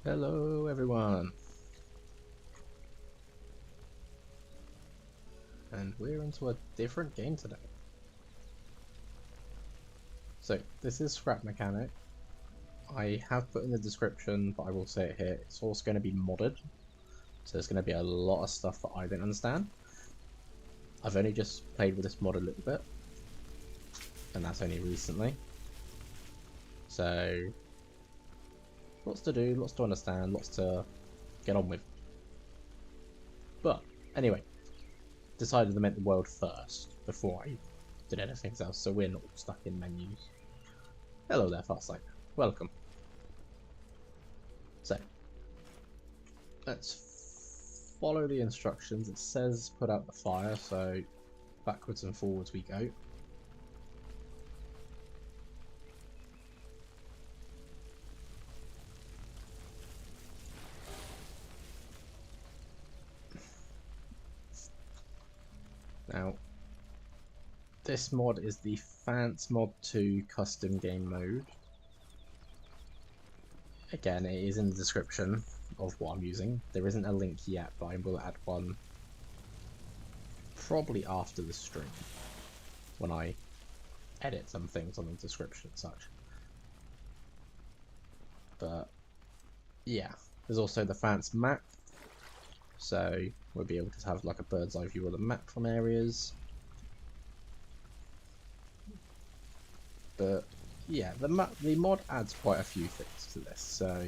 Hello everyone, and we're into a different game today. So this is Scrap Mechanic. I have put in the description, but I will say it here, it's also going to be modded. So there's going to be a lot of stuff that I don't understand. I've only just played with this mod a little bit, and that's only recently. So lots to do, lots to understand, lots to get on with. But anyway, decided to make the world first before I did anything else, so we're not stuck in menus. Hello there, Farsight. Welcome. So, let's follow the instructions. It says put out the fire, so backwards and forwards we go. Now, this mod is the Fants mod 2 custom game mode. Again, it is in the description of what I'm using. There isn't a link yet, but I will add one probably after the stream when I edit some things on the description and such. But yeah, there's also the Fants map, so we'll be able to have like a bird's eye view of the map from areas. But yeah, the mod adds quite a few things to this. So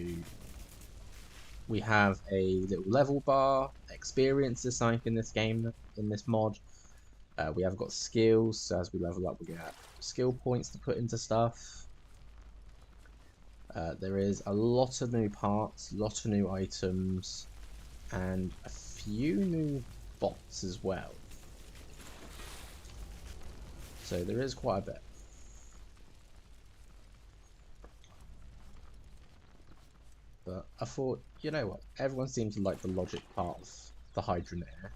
we have a little level bar. Experience is something in this game, in this mod. We have got skills, so as we level up we get skill points to put into stuff. There is a lot of new parts, a lot of new items, and a few new bots as well. So there is quite a bit. But I thought, you know what, everyone seems to like the logic part of the Hydronair.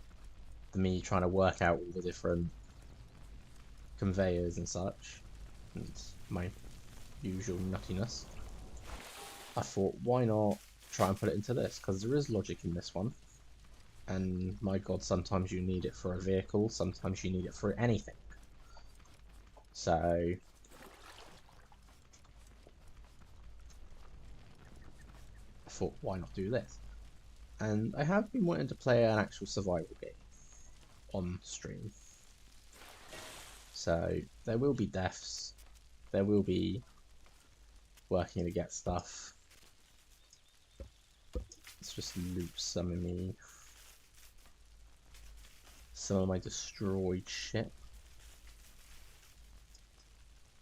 Me trying to work out all the different conveyors and such, and my usual nuttiness. I thought, why not try and put it into this, because there is logic in this one. And my god, sometimes you need it for a vehicle, sometimes you need it for anything. So I thought, why not do this? And I have been wanting to play an actual survival game on stream. So there will be deaths, there will be working to get stuff. Let's just loot some of my destroyed shit.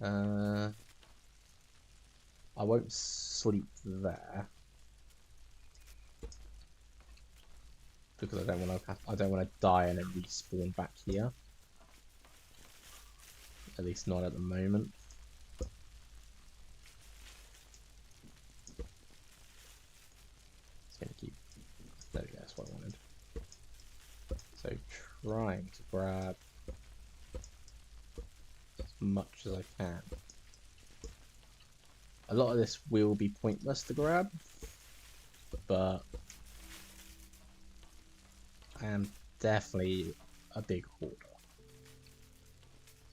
I won't sleep there because I don't want to die and then respawn back here. At least not at the moment. It's gonna keep. There we go. That's what I wanted. So trying to grab as much as I can. A lot of this will be pointless to grab, but I am definitely a big hoarder.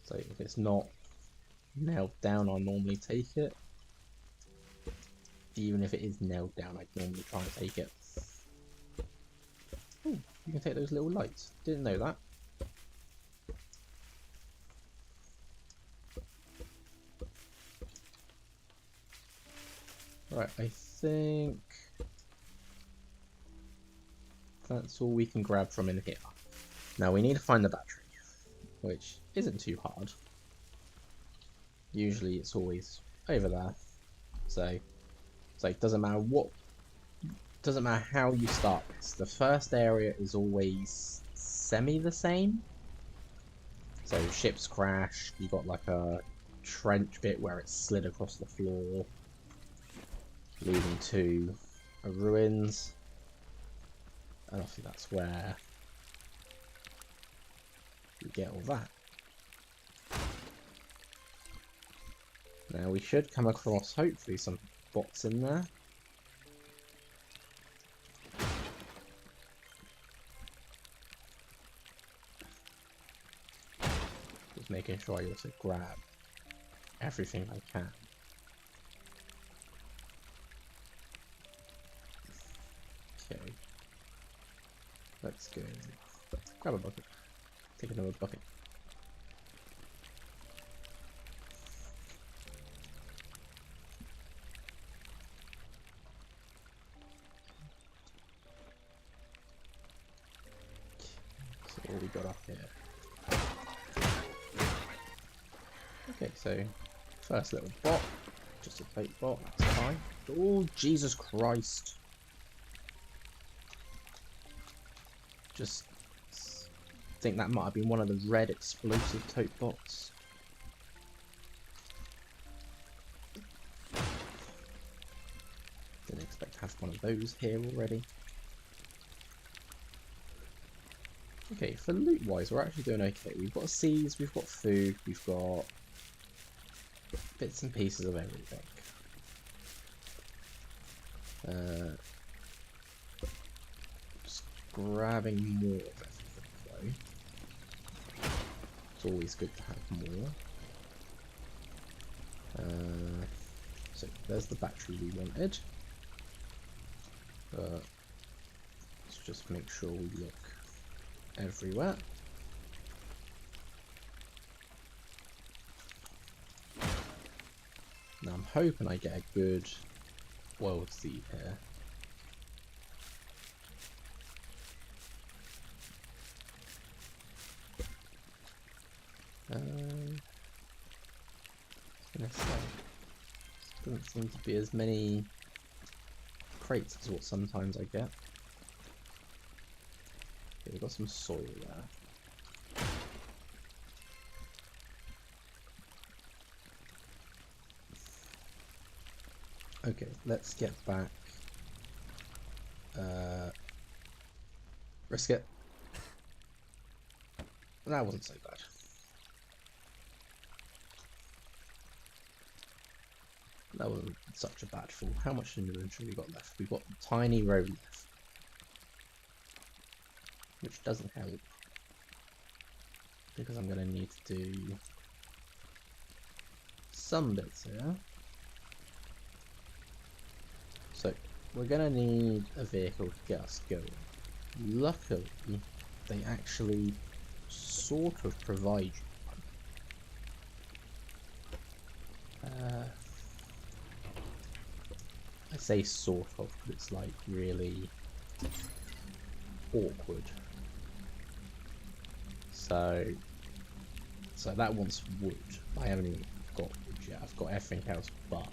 So if it's not nailed down, I'll normally take it. Even if it is nailed down, I'd normally try and take it. Ooh, you can take those little lights. Didn't know that. Right, I think that's all we can grab from in here. Now we need to find the battery, which isn't too hard. Usually it's always over there. So it's like doesn't matter how you start this. The first area is always semi the same. So ships crash, you got like a trench bit where it's slid across the floor, leading to a ruins. And I think that's where you get all that. Now we should come across hopefully some bots in there. making sure I also grab everything I can. Okay. Let's go. Grab a bucket. Take another bucket. So what we got up here? Okay, so first little bot, just a plate bot, that's fine. Oh, Jesus Christ. Just think that might have been one of the red explosive tote bots. Didn't expect to have one of those here already. Okay, for loot wise, we're actually doing okay. We've got seeds, we've got food, we've got bits and pieces of everything. Just grabbing more of everything though. It's always good to have more. So there's the battery we wanted. Let's just make sure we look everywhere. Now I'm hoping I get a good world seed here. Doesn't seem to be as many crates as what sometimes I get. Okay, we've got some soil there. Okay, let's get back. Risk it. That wasn't so bad. That wasn't such a bad fall. How much inventory we got left? We've got a tiny row left, which doesn't help because I'm going to need to do some bits here. So we're going to need a vehicle to get us going. Luckily, they actually sort of provide you one. I say sort of, but it's like really awkward. So that wants wood. I haven't even got wood yet. I've got everything else but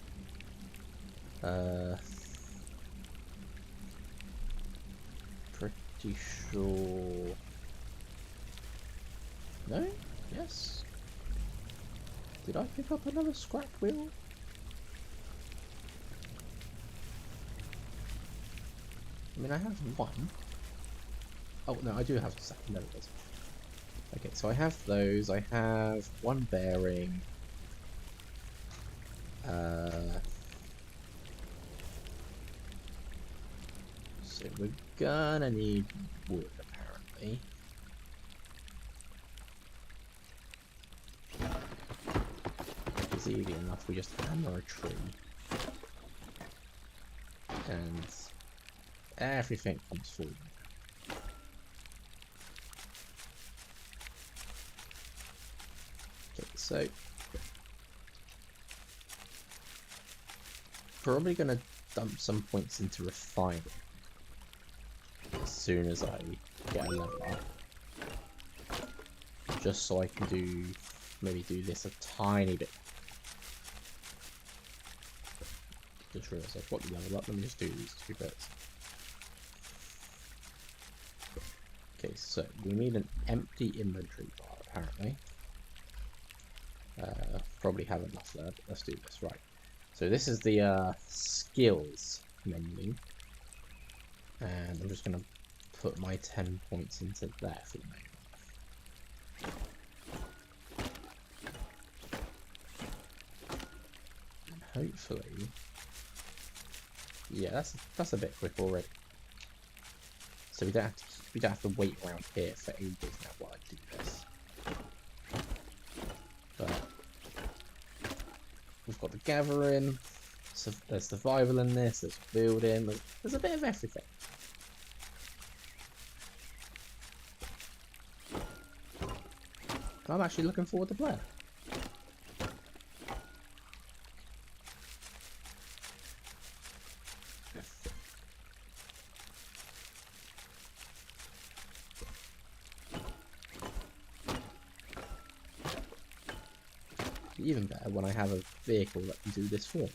pretty sure. No? Yes. Did I pick up another scrap wheel? I mean, I have one. Oh, no, I do have a second. There it is. Okay, so I have those. I have one bearing. So we're gonna need wood, apparently. It's easy enough. We just hammer a tree. And everything comes forward. Okay, so probably gonna dump some points into refining as soon as I get a level up, just so I can maybe do this a tiny bit. Just realised I've got the level up. Let me just do these two bits. Okay, so we need an empty inventory bar, apparently. Probably have enough there, but let's do this. Right. So this is the skills menu. And I'm just going to put my 10 points into there for the moment. And hopefully... Yeah, that's a bit quick already. So we don't have to wait around here for ages now while I do this. we've got the gathering. So there's survival in this. There's building. There's a bit of everything. I'm actually looking forward to playing. Even better when I have a vehicle that can do this for me.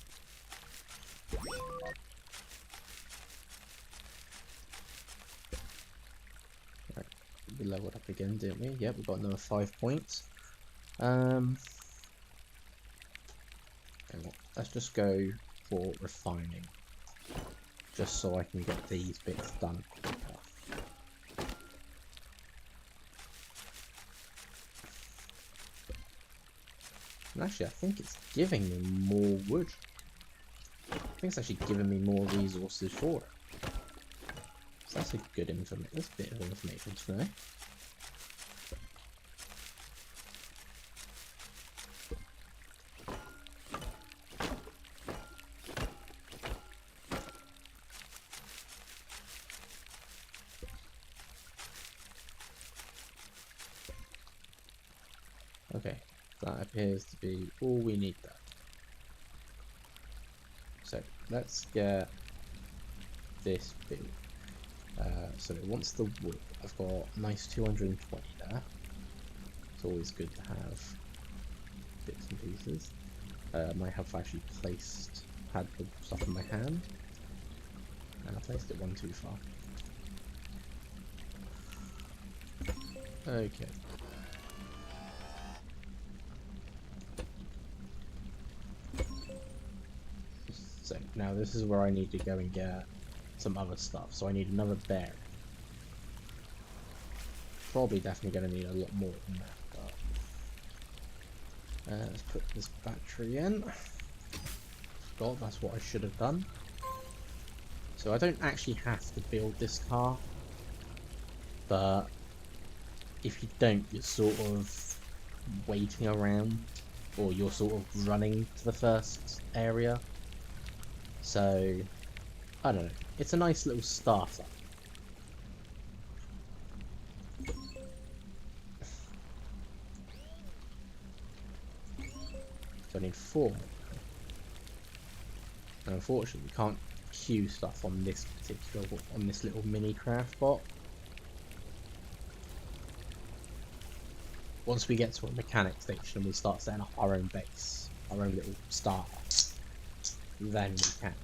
Right, we leveled up again, didn't we? Yep, we got another 5 points. Let's just go for refining, just so I can get these bits done quicker. And actually, I think it's giving me more wood. I think it's actually giving me more resources for it. So that's a good information. That's a bit of information to know. Okay, that appears to be all we need there. So let's get this built. So it wants the wood. I've got a nice 220 there. It's always good to have bits and pieces. I might have actually had the stuff in my hand, and I placed it one too far. Okay. So now this is where I need to go and get some other stuff. So I need another bear. Probably definitely going to need a lot more than that. But let's put this battery in. Forgot that's what I should have done. So I don't actually have to build this car, but if you don't, you're sort of waiting around, or you're sort of running to the first area. So I don't know. It's a nice little starter. So I need 4. And unfortunately, we can't queue stuff on this little mini craft bot. Once we get to a mechanic station and we start setting up our own base, our own little starter, then we can.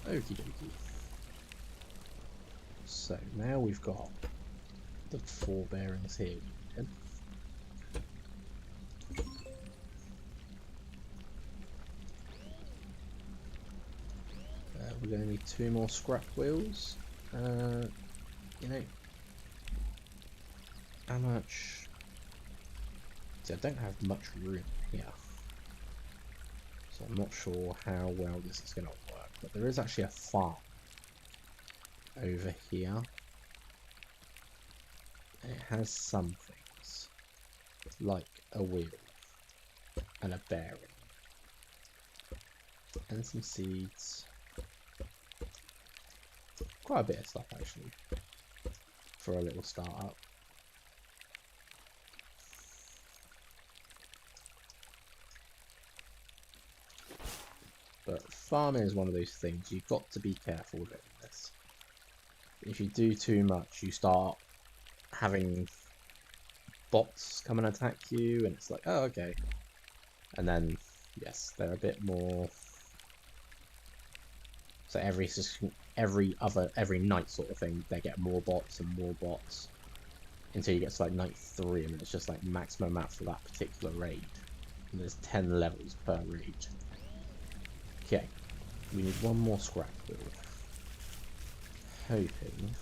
Okie dokie. So now we've got the 4 bearings here. We're going to need 2 more scrap wheels. You know, how much? See, I don't have much room here, so I'm not sure how well this is going to work. But there is actually a farm over here, and it has some things like a wheel and a bearing and some seeds. Quite a bit of stuff actually for a little startup. But farming is one of those things you've got to be careful with this. If you do too much, you start having bots come and attack you, and it's like, oh, okay. And then, yes, they're a bit more. So every night sort of thing, they get more bots and more bots until you get to like night 3, and it's just like maximum amount for that particular raid. And there's 10 levels per raid. Okay, we need 1 more scrap wheel. Hoping.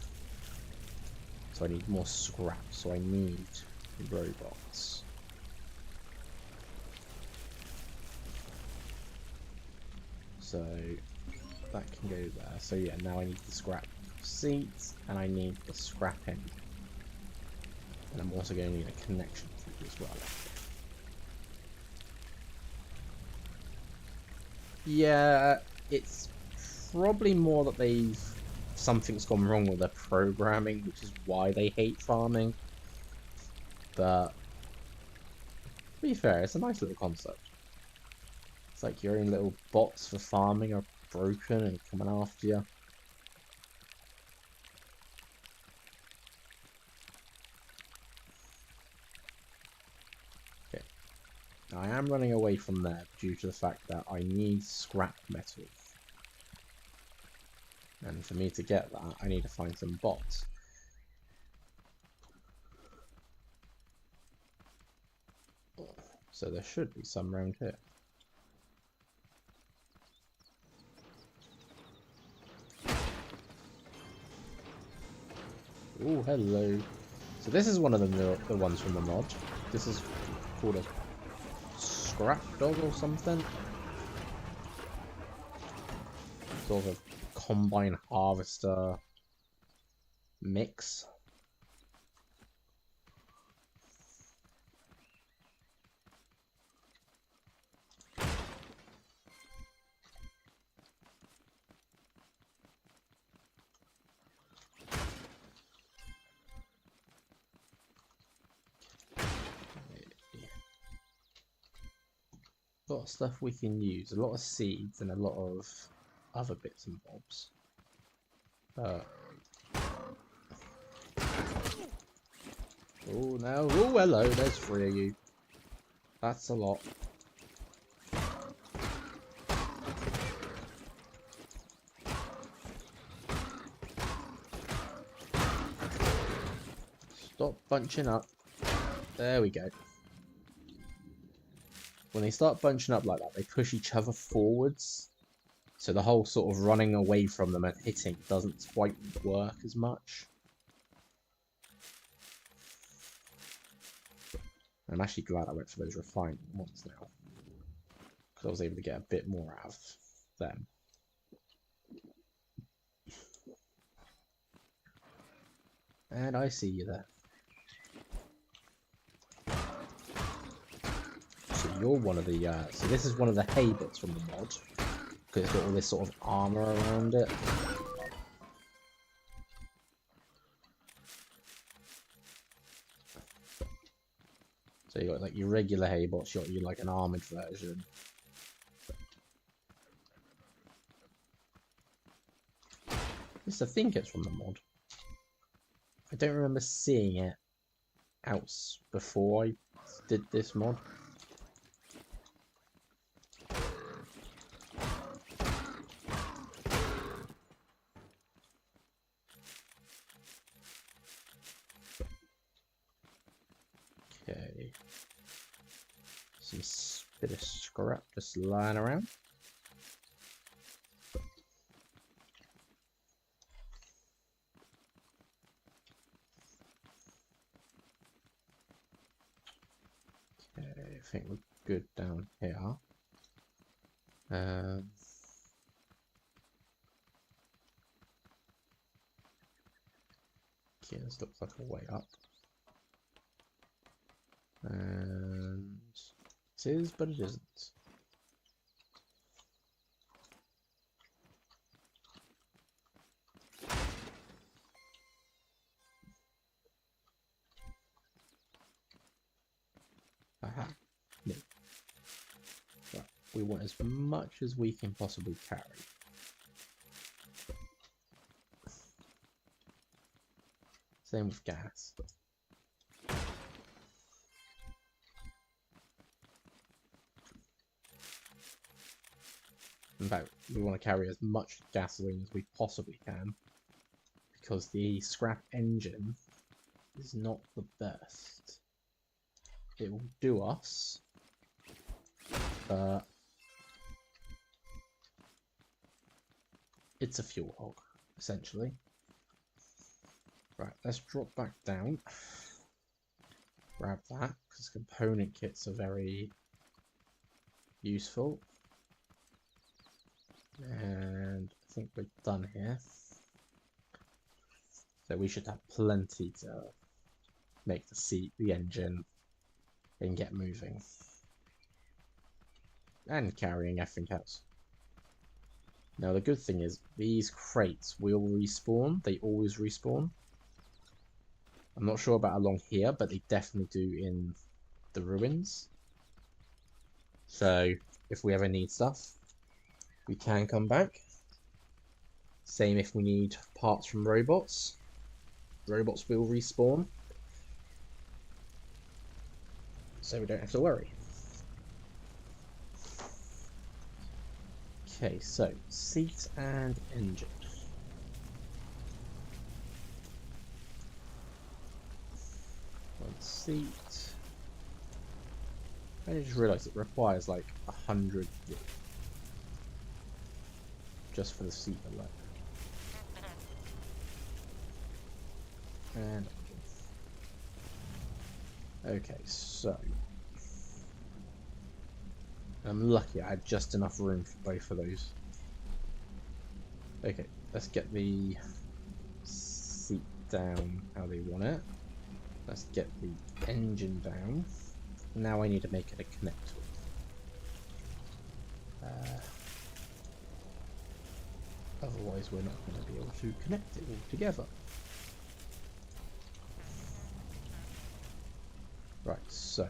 So I need more scrap, so I need robots. So that can go there. So yeah, now I need the scrap seats, and I need the scrap engine. And I'm also going to need a connection key as well. Yeah, it's probably more that something's gone wrong with their programming, which is why they hate farming. But to be fair, it's a nice little concept. It's like your own little bots for farming are broken and coming after you. Okay. Now, I am running away from there due to the fact that I need scrap metal. And for me to get that, I need to find some bots. So there should be some around here. Oh, hello. So this is one of the ones from the mod. This is called a scrap dog or something. Sort of a combine harvester mix. A lot of stuff we can use, a lot of seeds and a lot of other bits and bobs. Oh no, oh hello, there's 3 of you. That's a lot. Stop bunching up. There we go. When they start bunching up like that, they push each other forwards. So the whole sort of running away from them and hitting doesn't quite work as much. I'm actually glad I went for those refined ones now, because I was able to get a bit more out of them. And I see you there. So you're one of the, so this is one of the hay bits from the mod, because it's got all this sort of armor around it. So you got like your regular hay bots, you got your like an armored version. I think it's from the mod. I don't remember seeing it out before I did this mod. Okay. Some bit of scrap just lying around. Okay, I think we're good down here. Okay, this looks like a way up. And it is, but it isn't. Aha. No. Right. We want as much as we can possibly carry. Same with gas. In fact, we want to carry as much gasoline as we possibly can, because the scrap engine is not the best. It will do us, but it's a fuel hog, essentially. Right, let's drop back down. Grab that, because component kits are very useful. And I think we're done here. So we should have plenty to make the seat, the engine, and get moving. And carrying everything else. Now the good thing is, these crates will respawn. They always respawn. I'm not sure about along here, but they definitely do in the ruins. So if we ever need stuff, we can come back. Same if we need parts from robots. Robots will respawn. So we don't have to worry. Okay, so seat and engine. One seat. I just realised it requires like 100 wood just for the seat alone. And okay, so I'm lucky I had just enough room for both of those. Okay, let's get the seat down how they want it. Let's get the engine down. Now I need to make it a connector. Otherwise we're not going to be able to connect it all together. Right, so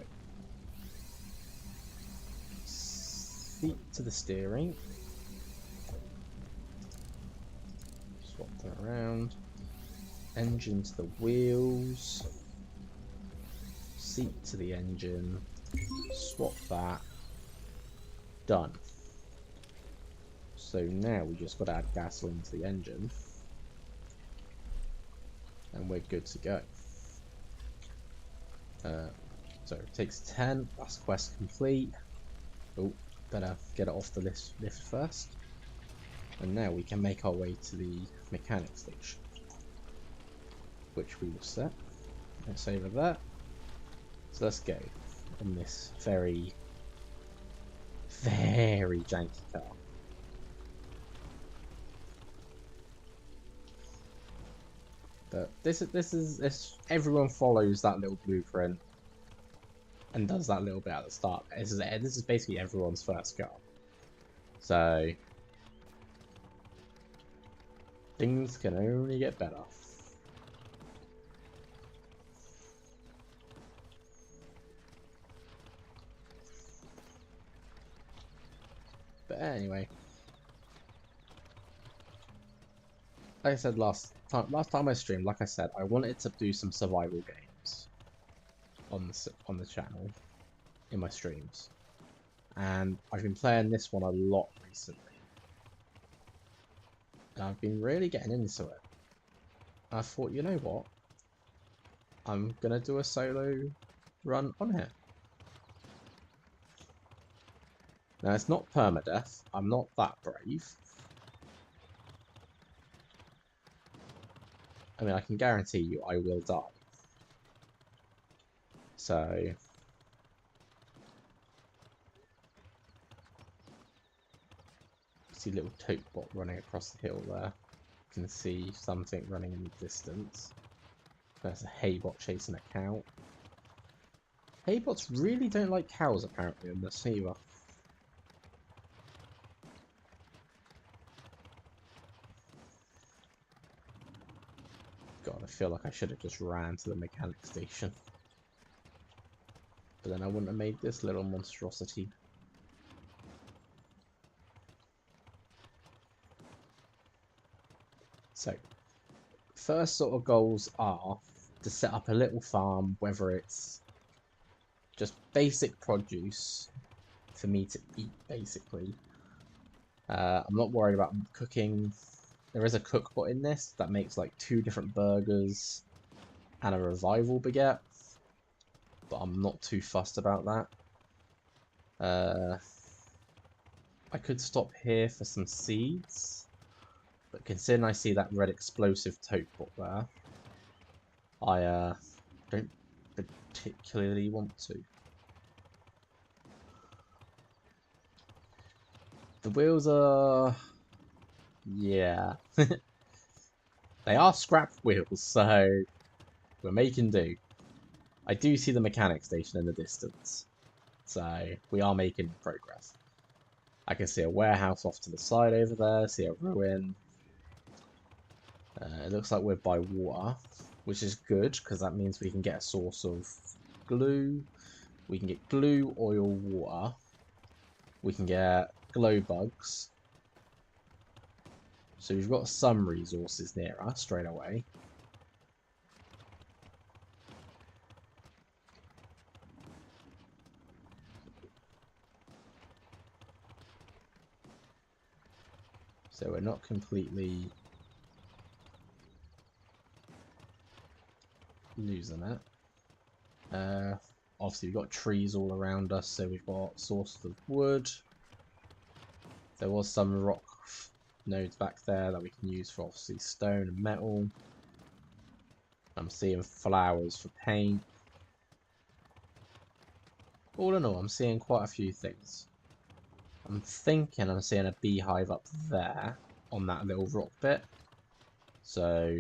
seat to the steering. Swap that around. Engine to the wheels. Seat to the engine. Swap that. Done. So now we just got to add gasoline to the engine. And we're good to go. So it takes 10. That's quest complete. Oh, better get it off the lift first. And now we can make our way to the mechanic station, which we will set. Let's save that. So let's go in this very, very janky car. But this everyone follows that little blueprint and does that little bit at the start. This is basically everyone's first car. So things can only get better. But anyway, like I said last time I streamed, like I said, I wanted to do some survival games on the channel in my streams, and I've been playing this one a lot recently, and I've been really getting into it. I thought, you know what, I'm gonna do a solo run on here. Now it's not permadeath. I'm not that brave. I mean, I can guarantee you I will die. So see a little tote bot running across the hill there. You can see something running in the distance. There's a hay bot chasing a cow. Hay bots really don't like cows apparently in this either. God, I feel like I should have just ran to the mechanic station. But then I wouldn't have made this little monstrosity. So, first sort of goals are to set up a little farm, whether it's just basic produce for me to eat, basically. I'm not worried about cooking. There is a cookbot in this that makes like 2 different burgers and a revival baguette, but I'm not too fussed about that. I could stop here for some seeds, but considering I see that red explosive tote bot there, I don't particularly want to. The wheels are... yeah. They are scrap wheels, so we're making do. I do see the mechanic station in the distance, so we are making progress. I can see a warehouse off to the side over there, see a ruin. It looks like we're by water, which is good, because that means we can get a source of glue. We can get glue, oil, water. We can get glow bugs. So we've got some resources near us straight away. So we're not completely losing it. Obviously we've got trees all around us, so we've got sources of wood. There was some rock nodes back there that we can use for obviously stone and metal. I'm seeing flowers for paint. All in all, I'm seeing quite a few things. I'm thinking I'm seeing a beehive up there on that little rock bit. So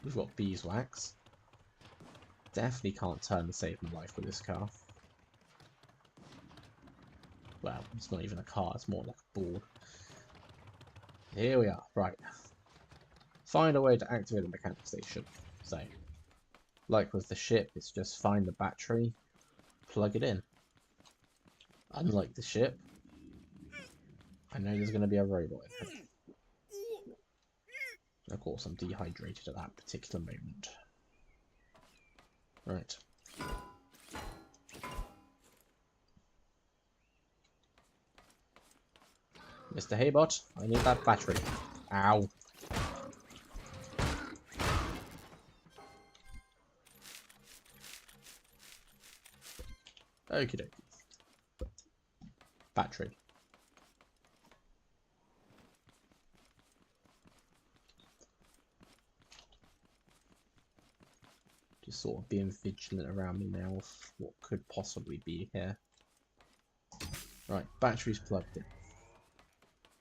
we've got beeswax. Definitely can't turn to save my life with this car. Well, it's not even a car, it's more like a board. Here we are, right. Find a way to activate the mechanic station. So, like with the ship, it's just find the battery, plug it in. Unlike the ship, I know there's going to be a robot in it. Of course, I'm dehydrated at that particular moment. Right. Mr. Haybot, I need that battery. Ow. Okie dokie. Battery. Just sort of being vigilant around me now of what could possibly be here. Right, battery's plugged in.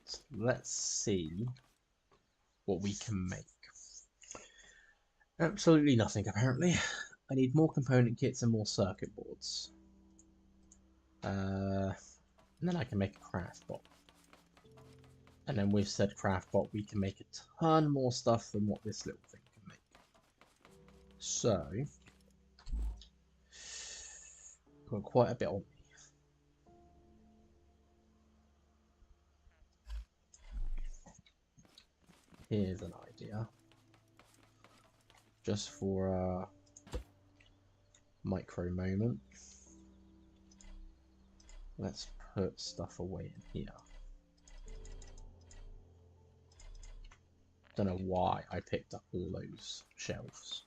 So let's see what we can make. Absolutely nothing, apparently. I need more component kits and more circuit boards. And then I can make a craft bot. And then with said craft bot, we can make a ton more stuff than what this little thing can make. So, got quite a bit on me. Here's an idea. Just for a micro moment. Let's put stuff away in here. Don't know why I picked up all those shelves.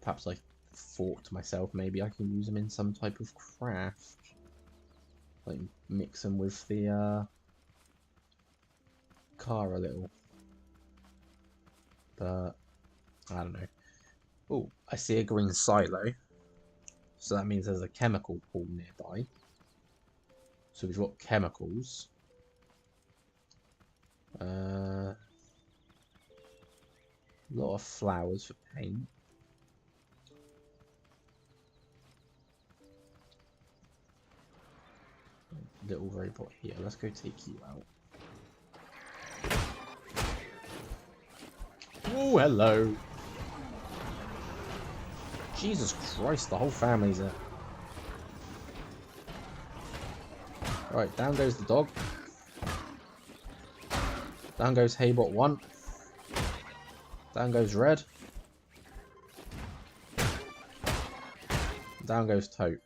Perhaps I thought to myself, maybe I can use them in some type of craft. Like mix them with the car a little. But I don't know. Oh, I see a green silo. So that means there's a chemical pool nearby. So we've got chemicals. A lot of flowers for paint. Little robot here. Let's go take you out. Oh, hello. Jesus Christ, the whole family's there. Right, down goes the dog. Down goes Haybot 1. Down goes Red. Down goes Tote.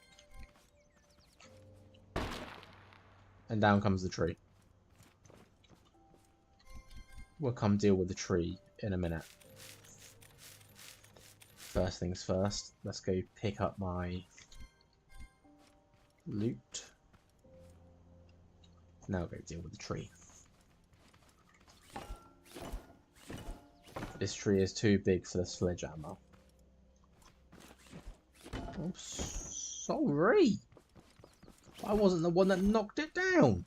And down comes the tree. We'll come deal with the tree in a minute. First things first, let's go pick up my loot. Now go deal with the tree. This tree is too big for the sledgehammer. I'm sorry. I wasn't the one that knocked it down.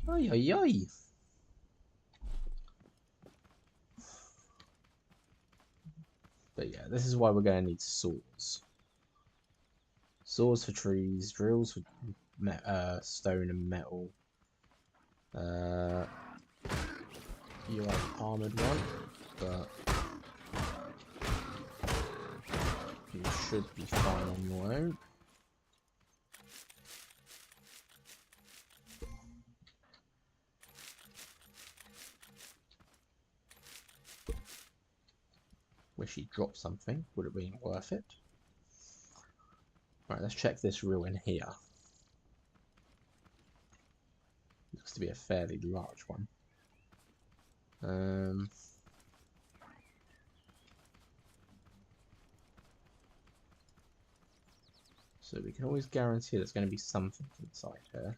Ay, ay, ay. But yeah, this is why we're going to need saws. Saws for trees, drills for stone and metal. You are armoured one, but you should be fine on your own. Wish he'd dropped something, would have been worth it. Right, let's check this ruin here. Looks to be a fairly large one. So we can always guarantee there's going to be something inside here.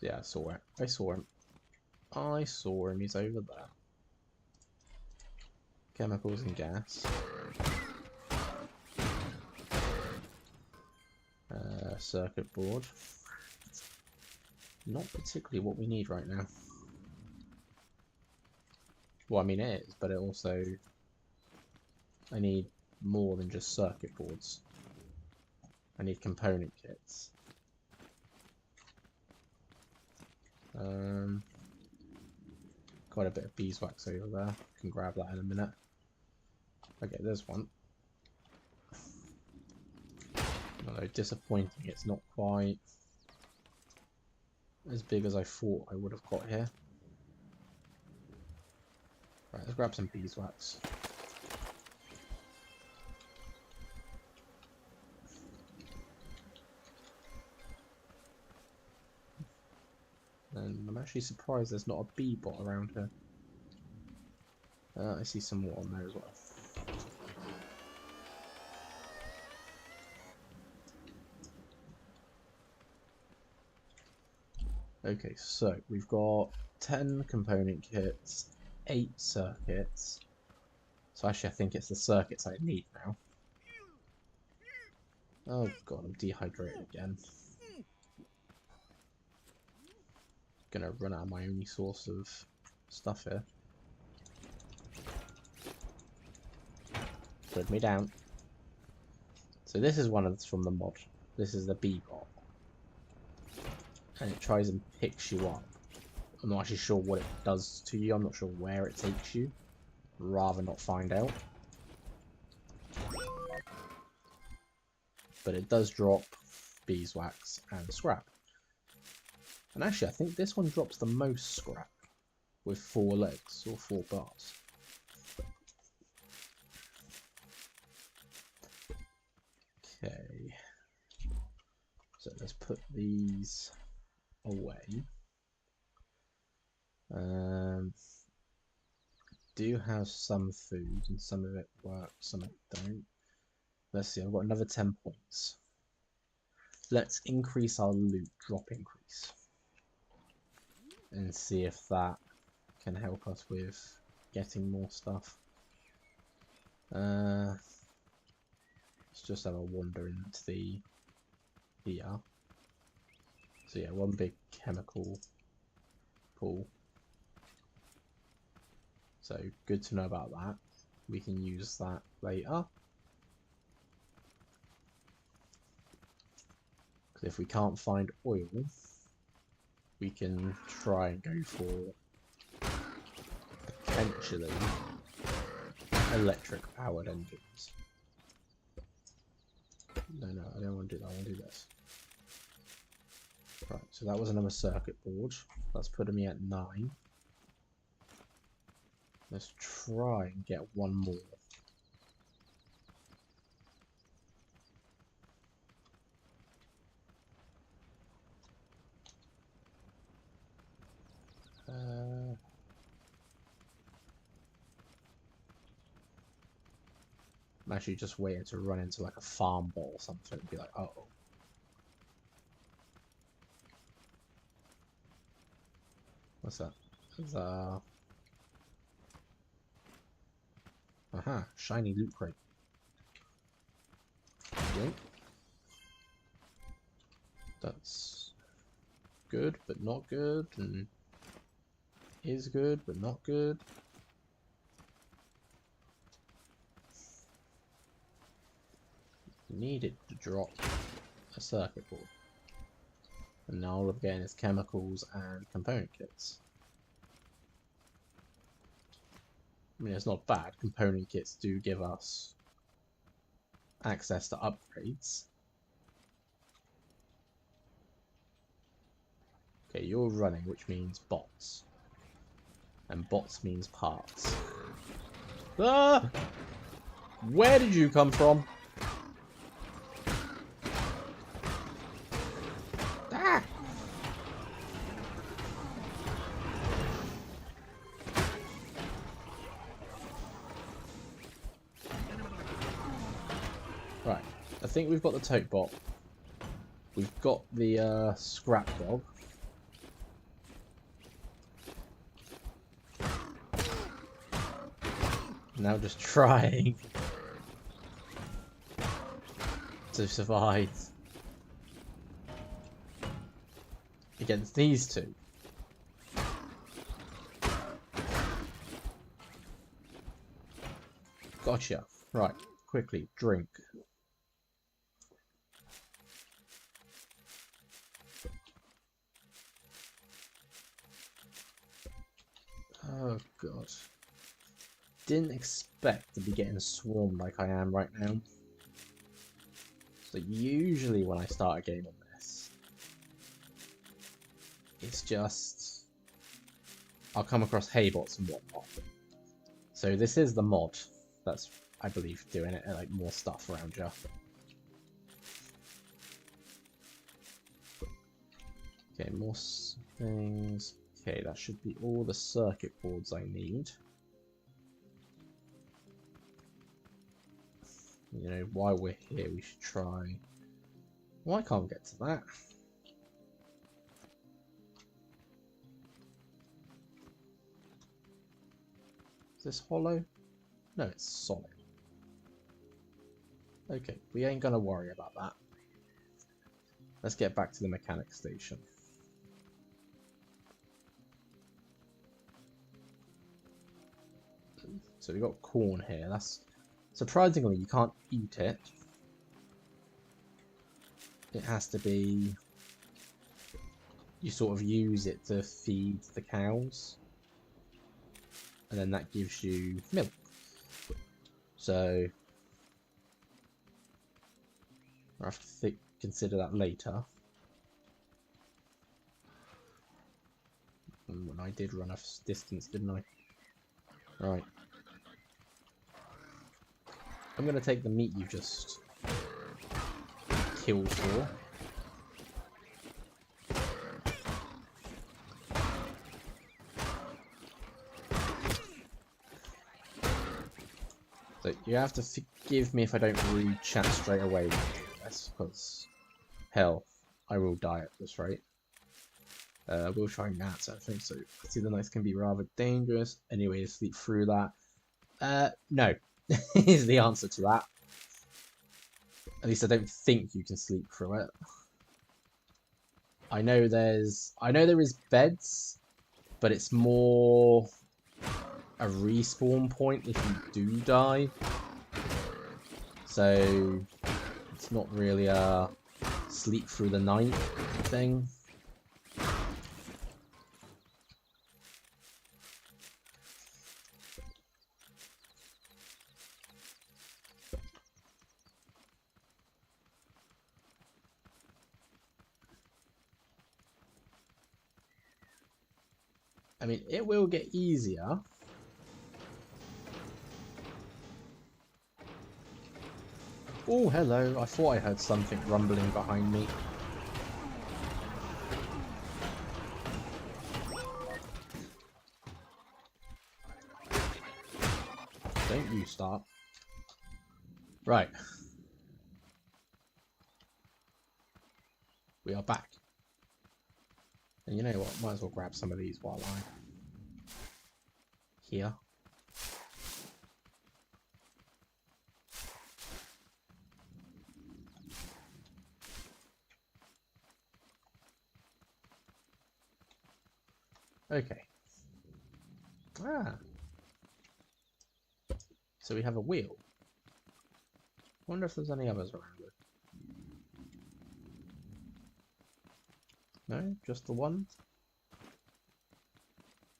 Yeah, I saw it. I saw him. I saw him. He's over there. Chemicals and gas. Circuit board. Not particularly what we need right now. Well, I mean it is, but it also... I need more than just circuit boards. I need component kits. Quite a bit of beeswax over there. Can grab that in a minute. Okay, there's one. Although disappointing, it's not quite as big as I thought I would have got here. Right, let's grab some beeswax. And I'm actually surprised there's not a bee bot around here. I see some more on there as well. Okay, so we've got 10 component kits, 8 circuits. So actually I think it's the circuits I need now. Oh god, I'm dehydrated again. Gonna run out of my only source of stuff here. Put me down. So this is one of from the mod. This is the bee bot. And it tries and picks you up. I'm not actually sure what it does to you. I'm not sure where it takes you. Rather not find out. But it does drop beeswax and scrap. And actually, I think this one drops the most scrap with 4 legs or 4 bars. Okay. So let's put these away. Do have some food and some of it works, some of it don't. Let's see, I've got another 10 points. Let's increase our loot drop increase and see if that can help us with getting more stuff. Let's just have a wander into the here. So yeah, one big chemical pool. So good to know about that. We can use that later. Because if we can't find oil, we can try and go for potentially electric powered engines. No, I don't want to do that. I want to do this. Right, so that was another circuit board. That's putting me at 9. Let's try and get one more. I'm actually just waiting to run into like a farm bot or something and be like, uh oh. What's that? It's, aha, shiny loot crate. Okay. That's good, but not good, and is good, but not good. needed to drop a circuit board. And now all I'm getting is chemicals and component kits. I mean, it's not bad. Component kits do give us access to upgrades. Okay, you're running, which means bots. And bots means parts. Ah! Where did you come from? Ah! Right, I think we've got the tote bot. We've got the scrap dog. Now just trying to survive against these two. Gotcha. Right, quickly, drink. Oh god. Didn't expect to be getting swarmed like I am right now. So usually when I start a game on this, it's just I'll come across haybots and whatnot. So this is the mod that's, I believe, doing it, and like more stuff around you. Okay, more things. Okay, that should be all the circuit boards I need. You know, while we're here, we should try... Well, I can't get to that. Is this hollow? No, it's solid. Okay, we ain't gonna worry about that. Let's get back to the mechanic station. So we've got corn here. That's... Surprisingly, you can't eat it. It has to be... You sort of use it to feed the cows. And then that gives you milk. So... I'll have to consider that later. And I did run a distance, didn't I? Right. I'm going to take the meat you just killed for. So you have to forgive me if I don't read chat straight away with this, because hell, I will die at this rate. We'll try gnats, I think so. See, the nights can be rather dangerous. Anyway, sleep through that. No. Is the answer to that. At least I don't think you can sleep through it. I know there is beds, but it's more a respawn point if you do die. So it's not really a sleep through the night thing. I mean, it will get easier. Oh, hello. I thought I heard something rumbling behind me. Don't you start. Right. We are back. And you know what? Might as well grab some of these while I'm here. Okay. Ah. So we have a wheel. Wonder if there's any others around it. No, just the one.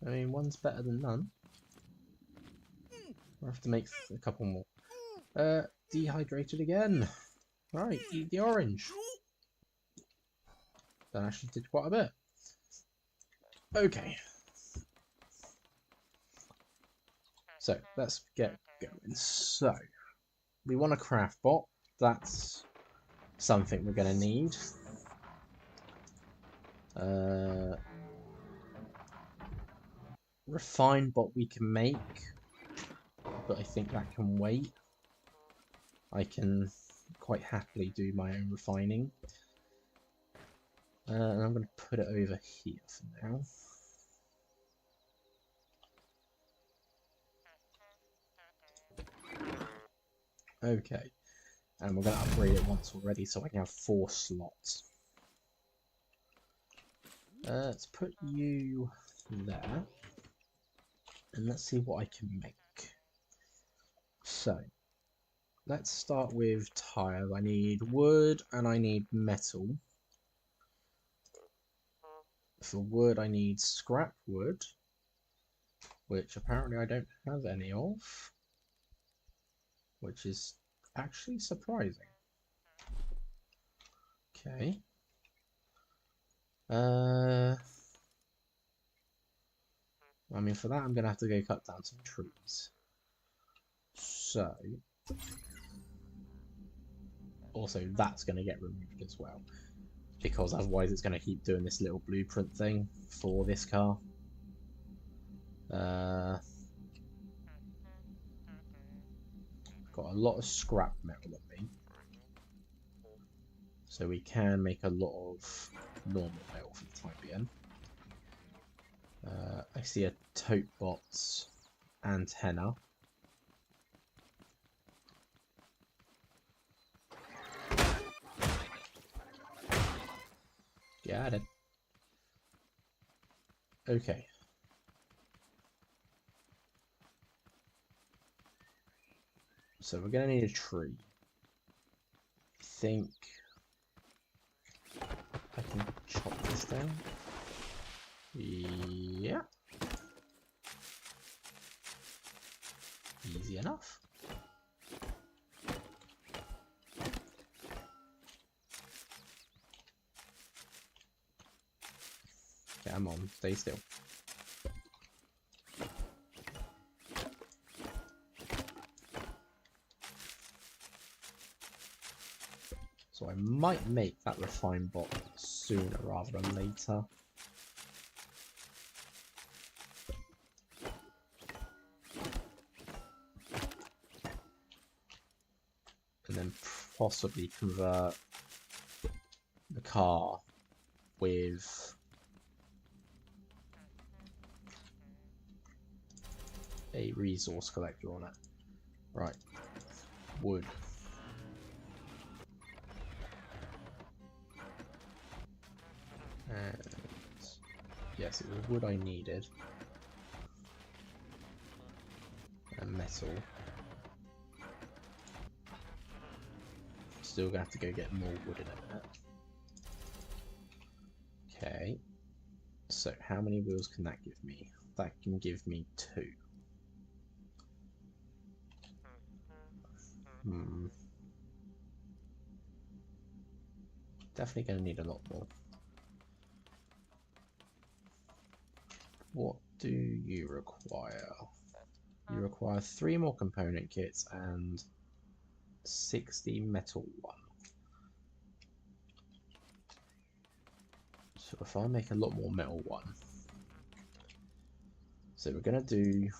I mean, one's better than none. We'll have to make a couple more. Dehydrated again. Right, eat the orange. That actually did quite a bit. Okay. So, let's get going. So, we want a craft bot. That's something we're going to need. Refine bot we can make, but I think that can wait. I can quite happily do my own refining. And I'm going to put it over here for now. Okay, and we're going to upgrade it once already, so I can have 4 slots. Let's put you there, and let's see what I can make. So, let's start with tile. I need wood and I need metal. For wood, I need scrap wood, which apparently I don't have any of, which is actually surprising. Okay. I mean, for that, I'm going to have to go cut down some trees. So, also that's going to get removed as well, because otherwise it's going to keep doing this little blueprint thing for this car. Got a lot of scrap metal on me, so we can make a lot of normal metal for the time being. I see a tote bot's antenna. Got it. Okay. So we're going to need a tree. I think I can chop this down. Yeah. Easy enough. Come on, stay still. So I might make that refine bot sooner rather than later. And then possibly convert the car with a resource collector on it. Right, wood. And yes, it was wood I needed. And metal. Still gonna have to go get more wood in a minute. Okay. So how many wheels can that give me? That can give me 2. Definitely gonna need a lot more. What do you require? You require 3 more component kits and 60 metal 1. So if I make a lot more metal 1. So we're gonna do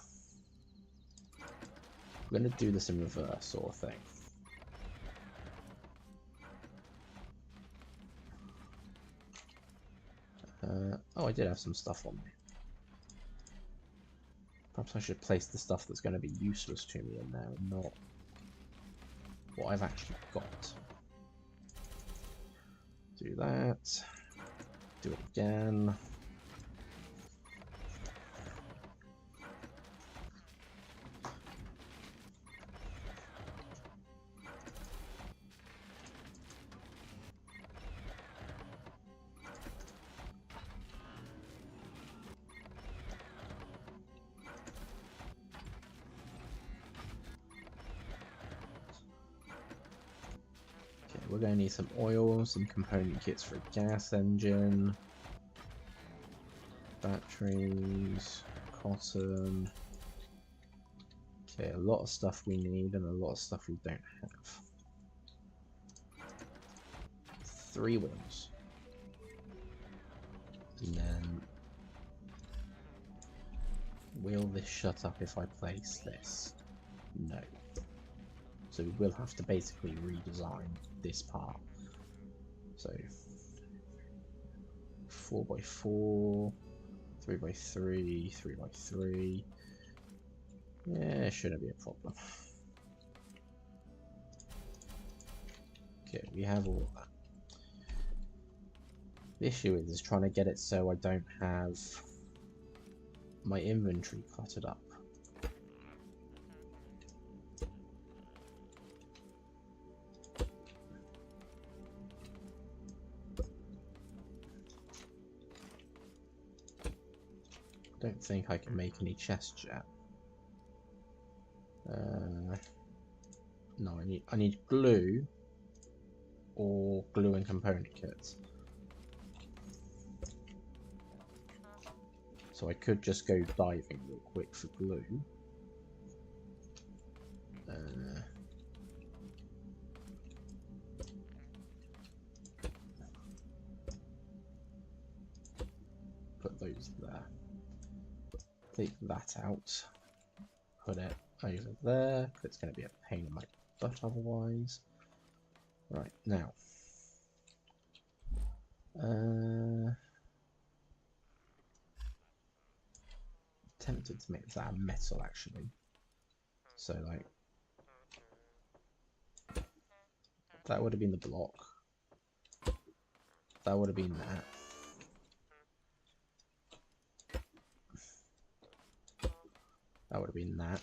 this in reverse sort of thing. Oh, I did have some stuff on me. Perhaps I should place the stuff that's going to be useless to me in there, and not what I've actually got. Do that. Do it again. we're going to need some oil, some component kits for a gas engine, batteries, cotton. Okay, a lot of stuff we need and a lot of stuff we don't have. 3 wheels. And then will this shut up if I place this? No. So we will have to basically redesign this part. So 4x4, 3x3, 3x3. Yeah, it shouldn't be a problem. Okay, we have all that. The issue is trying to get it so I don't have my inventory cluttered up. I don't think I can make any chests yet. No, I need glue or glue and component kits. So I could just go diving real quick for glue. Put those there. Take that out. Put it over there, because it's going to be a pain in my butt otherwise. Right, now. Tempted to make this out of metal, actually. So, like, that would have been the block. That would have been that. That would have been that.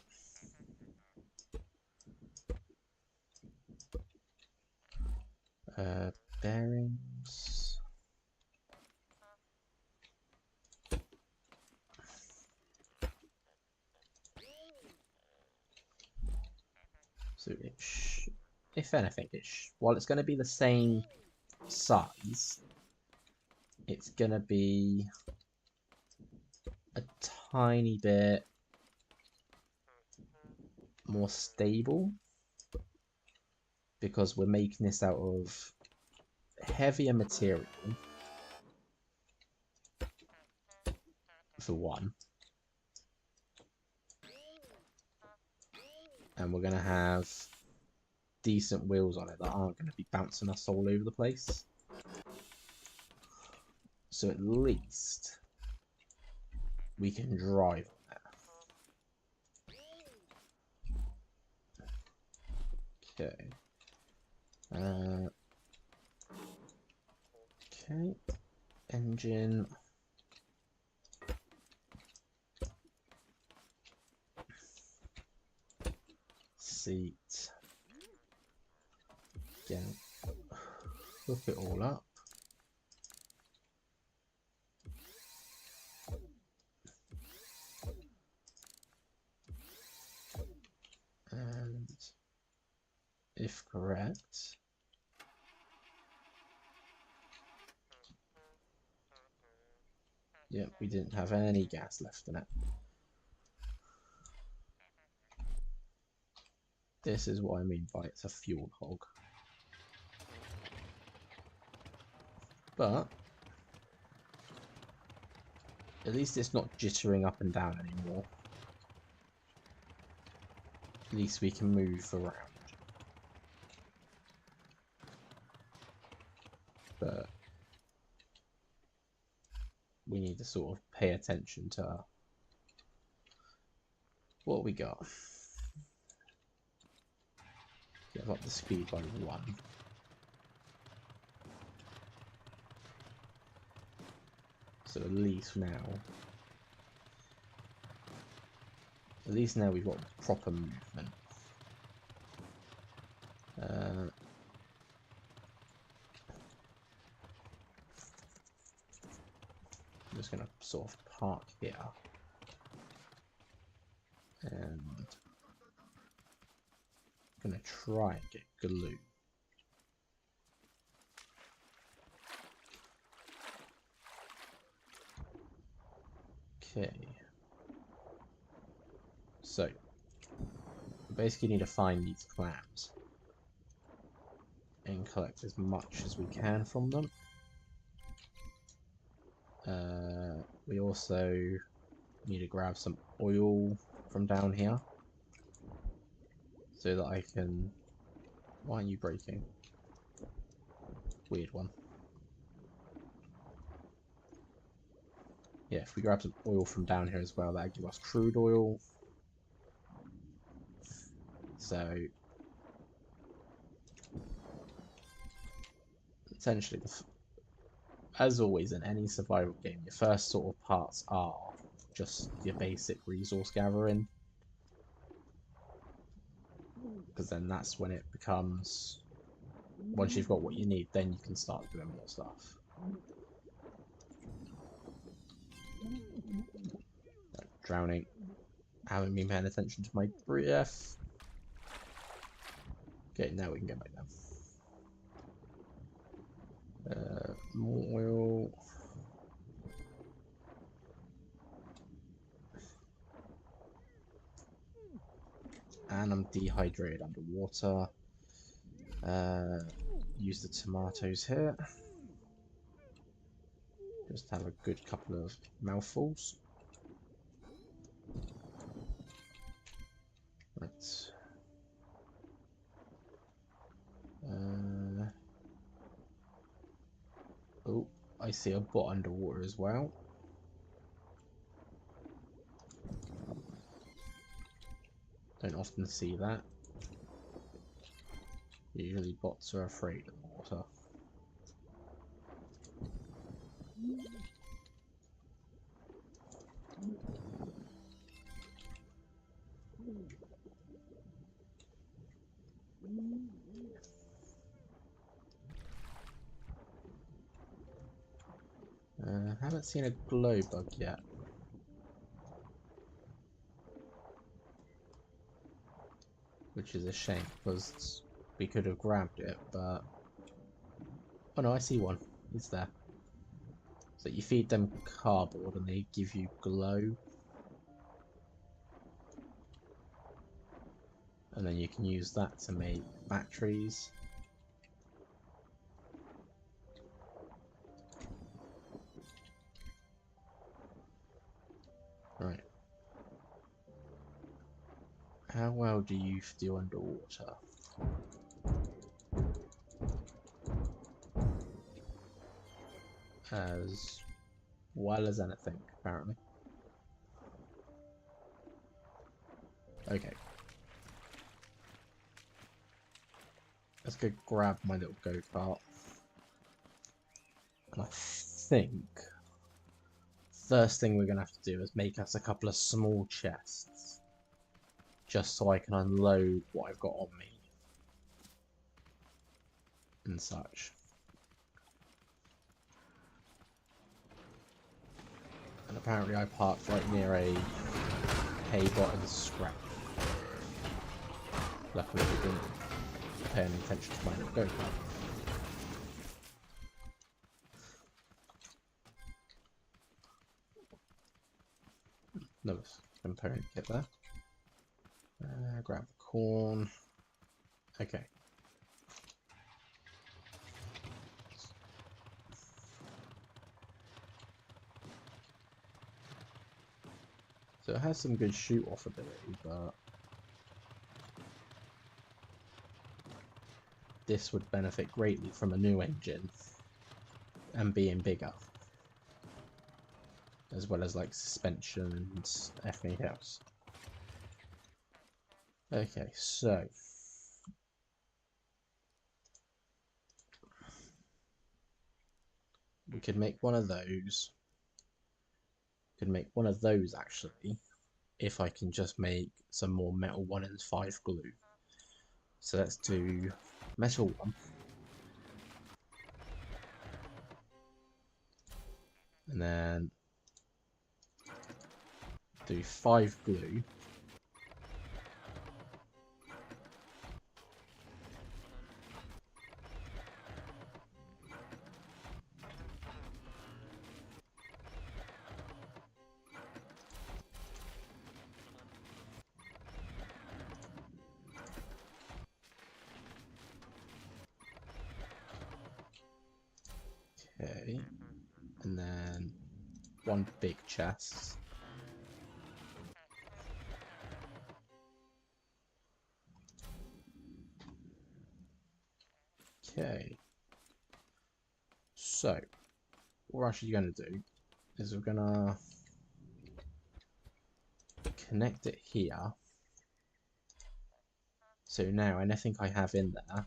Bearings. So if anything, while it's going to be the same size, it's going to be a tiny bit more stable because we're making this out of heavier material for one, and we're going to have decent wheels on it that aren't going to be bouncing us all over the place. So at least we can drive on that. Okay. Okay. Engine. Seat. Again, hook it all up. And if correct, yep, we didn't have any gas left in it. This is what I mean by it's a fuel hog. But at least it's not jittering up and down anymore. At least we can move around. But we need to sort of pay attention to what we got. Give up the speed by 1. So at least now we've got proper movement. I'm just going to sort of park here and I'm going to try and get glue. Okay. So, we basically need to find these clams and collect as much as we can from them. We also need to grab some oil from down here so that I can... Why aren't you breaking? Weird one. Yeah, if we grab some oil from down here as well, that'll give us crude oil. So, essentially, as always in any survival game, your first sort of parts are just your basic resource gathering. Because then that's when it becomes... Once you've got what you need, then you can start doing more stuff. Drowning. Haven't been paying attention to my breath. Okay, now we can get back down. More oil. And I'm dehydrated underwater. Use the tomatoes here. Just have a good couple of mouthfuls. Right. Oh, I see a bot underwater as well. Don't often see that. Usually bots are afraid of the water. Haven't seen a glow bug yet. Which is a shame, because we could have grabbed it, but... Oh no, I see one. It's there. So you feed them cardboard and they give you glow. And then you can use that to make batteries. Right. How well do you feel underwater? As well as anything, apparently. Okay. Let's go grab my little go-kart. And I think first thing we're going to have to do is make us a couple of small chests. Just so I can unload what I've got on me. And such. And apparently I parked right near a hay bot and scrap. Luckily we didn't pay any attention to my little go-kart. No component kit there. Grab the corn. Okay. So it has some good shoot-off ability, but this would benefit greatly from a new engine and being bigger, as well as like suspension and everything else. Okay, so we could make one of those. Could make one of those actually, if I can just make some more metal 1 and 5 glue. So let's do metal 1. And then do 5 glue. Okay. And then one big chest. Okay. So, what we're actually going to do is we're going to connect it here. So now anything I have in there,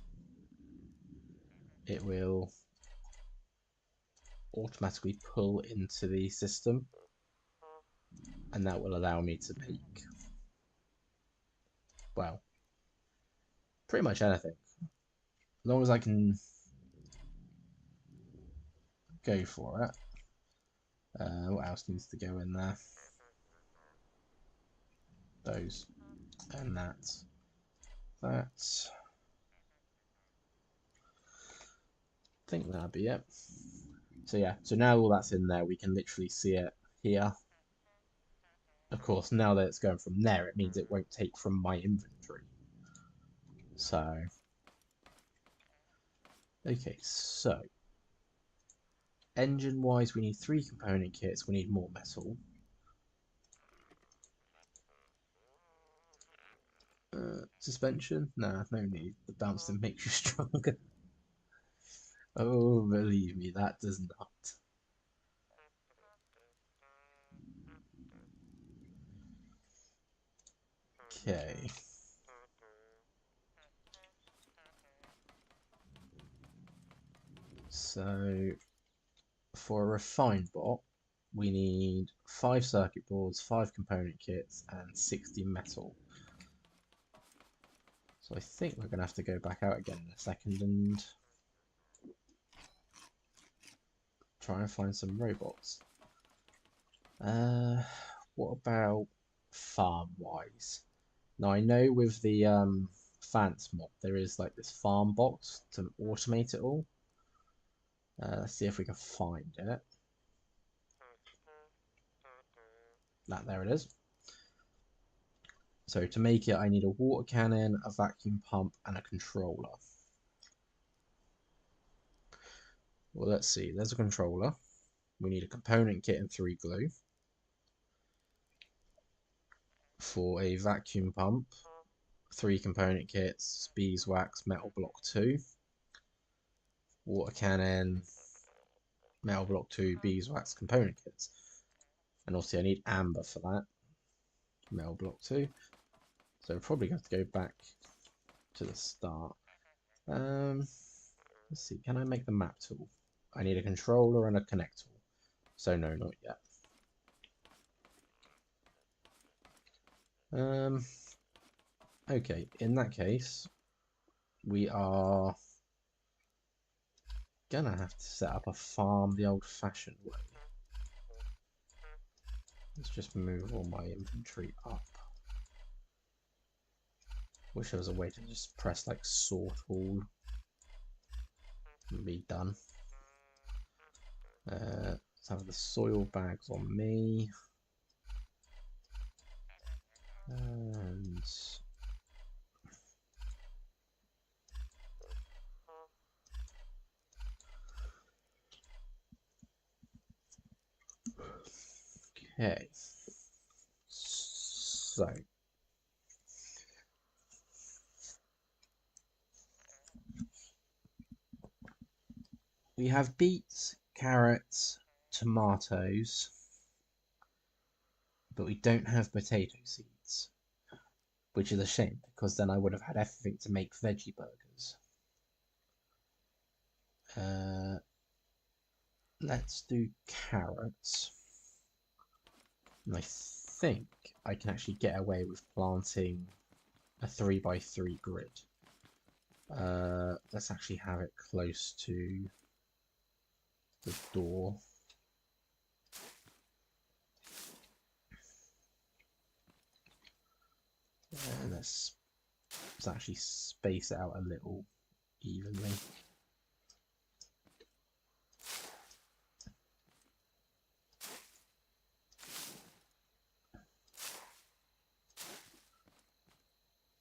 it will automatically pull into the system, and that will allow me to make, well, pretty much anything. As long as I can go for it. What else needs to go in there? Those and that. I think that'd be it. So yeah, so now all that's in there, we can literally see it here. Of course, now that it's going from there, it means it won't take from my inventory. So, okay, so engine-wise, we need 3 component kits. We need more metal. Suspension? Nah, no need. The bouncing makes you stronger. Oh, believe me, that does not. Okay. So, for a refined bot, we need 5 circuit boards, 5 component kits, and 60 metal. So I think we're going to have to go back out again in a second and try and find some robots. What about farm-wise? Now I know with the Fants mod there is like this farm box to automate it all. Let's see if we can find it. There it is. So to make it, I need a water cannon, a vacuum pump, and a controller. Well, let's see. There's a controller. We need a component kit and 3 glue. For a vacuum pump, 3 component kits, beeswax, metal block 2. Water cannon, metal block 2, beeswax, component kits. And also I need amber for that. Metal block 2. So we're probably going to go back to the start. Let's see, can I make the map tool? I need a controller and a connect tool. So no, not yet. Okay, in that case, we are gonna have to set up a farm the old-fashioned way. Let's just move all my inventory up. Wish there was a way to just press like sort all and be done. Let's have the soil bags on me. And okay, so we have beets, carrots, tomatoes, but we don't have potato seeds, which is a shame because then I would have had everything to make veggie burgers. Let's do carrots. And I think I can actually get away with planting a 3x3 grid. Let's actually have it close to the door. And let's actually space it out a little evenly.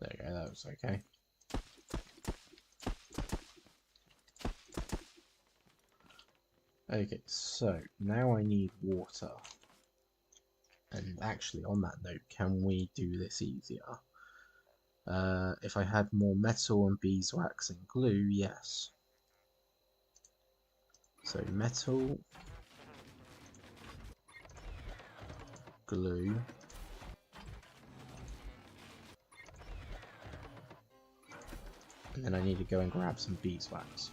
There you go, that looks okay. Okay, so now I need water. And actually, on that note, can we do this easier? If I had more metal and beeswax and glue, yes. So metal, glue, and then I need to go and grab some beeswax.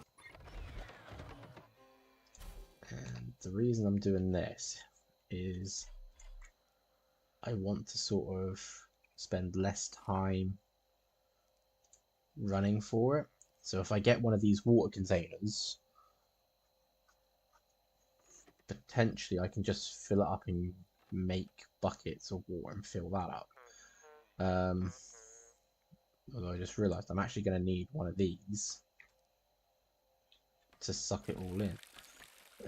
And the reason I'm doing this is I want to sort of spend less time running for it. So if I get one of these water containers, potentially I can just fill it up and make buckets of water and fill that up. Although I just realised I'm actually going to need one of these to suck it all in.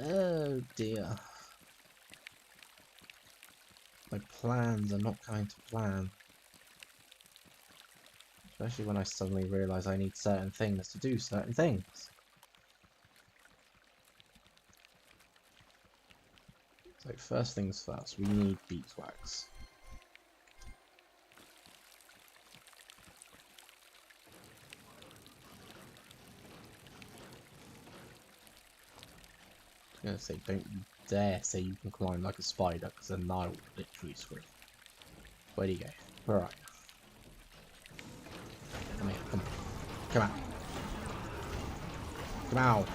Oh dear. My plans are not going to plan. Especially when I suddenly realise I need certain things to do certain things. So first things first, we need beeswax. I was going to say, don't you dare say you can climb like a spider, because then I will literally scream. Where do you go? Where are you? Come here, come on. Come out. Come out.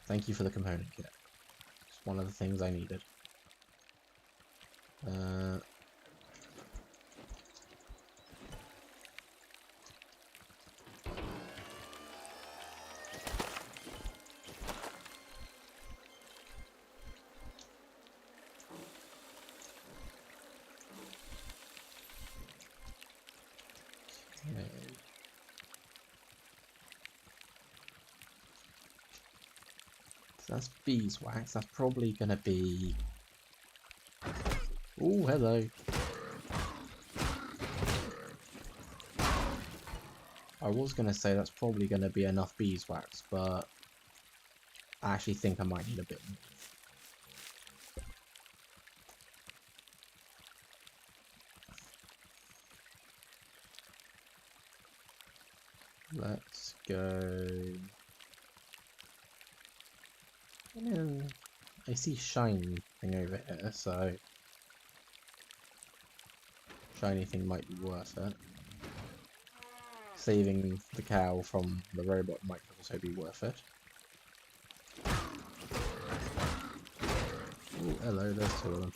Thank you for the component kit. It's one of the things I needed. So that's beeswax. That's probably going to be... Oh, hello. I was going to say that's probably going to be enough beeswax, but I actually think I might need a bit more. Let's go... I see shiny thing over here, so... Shiny thing might be worth it. Saving the cow from the robot might also be worth it. Oh, hello, there's two of them.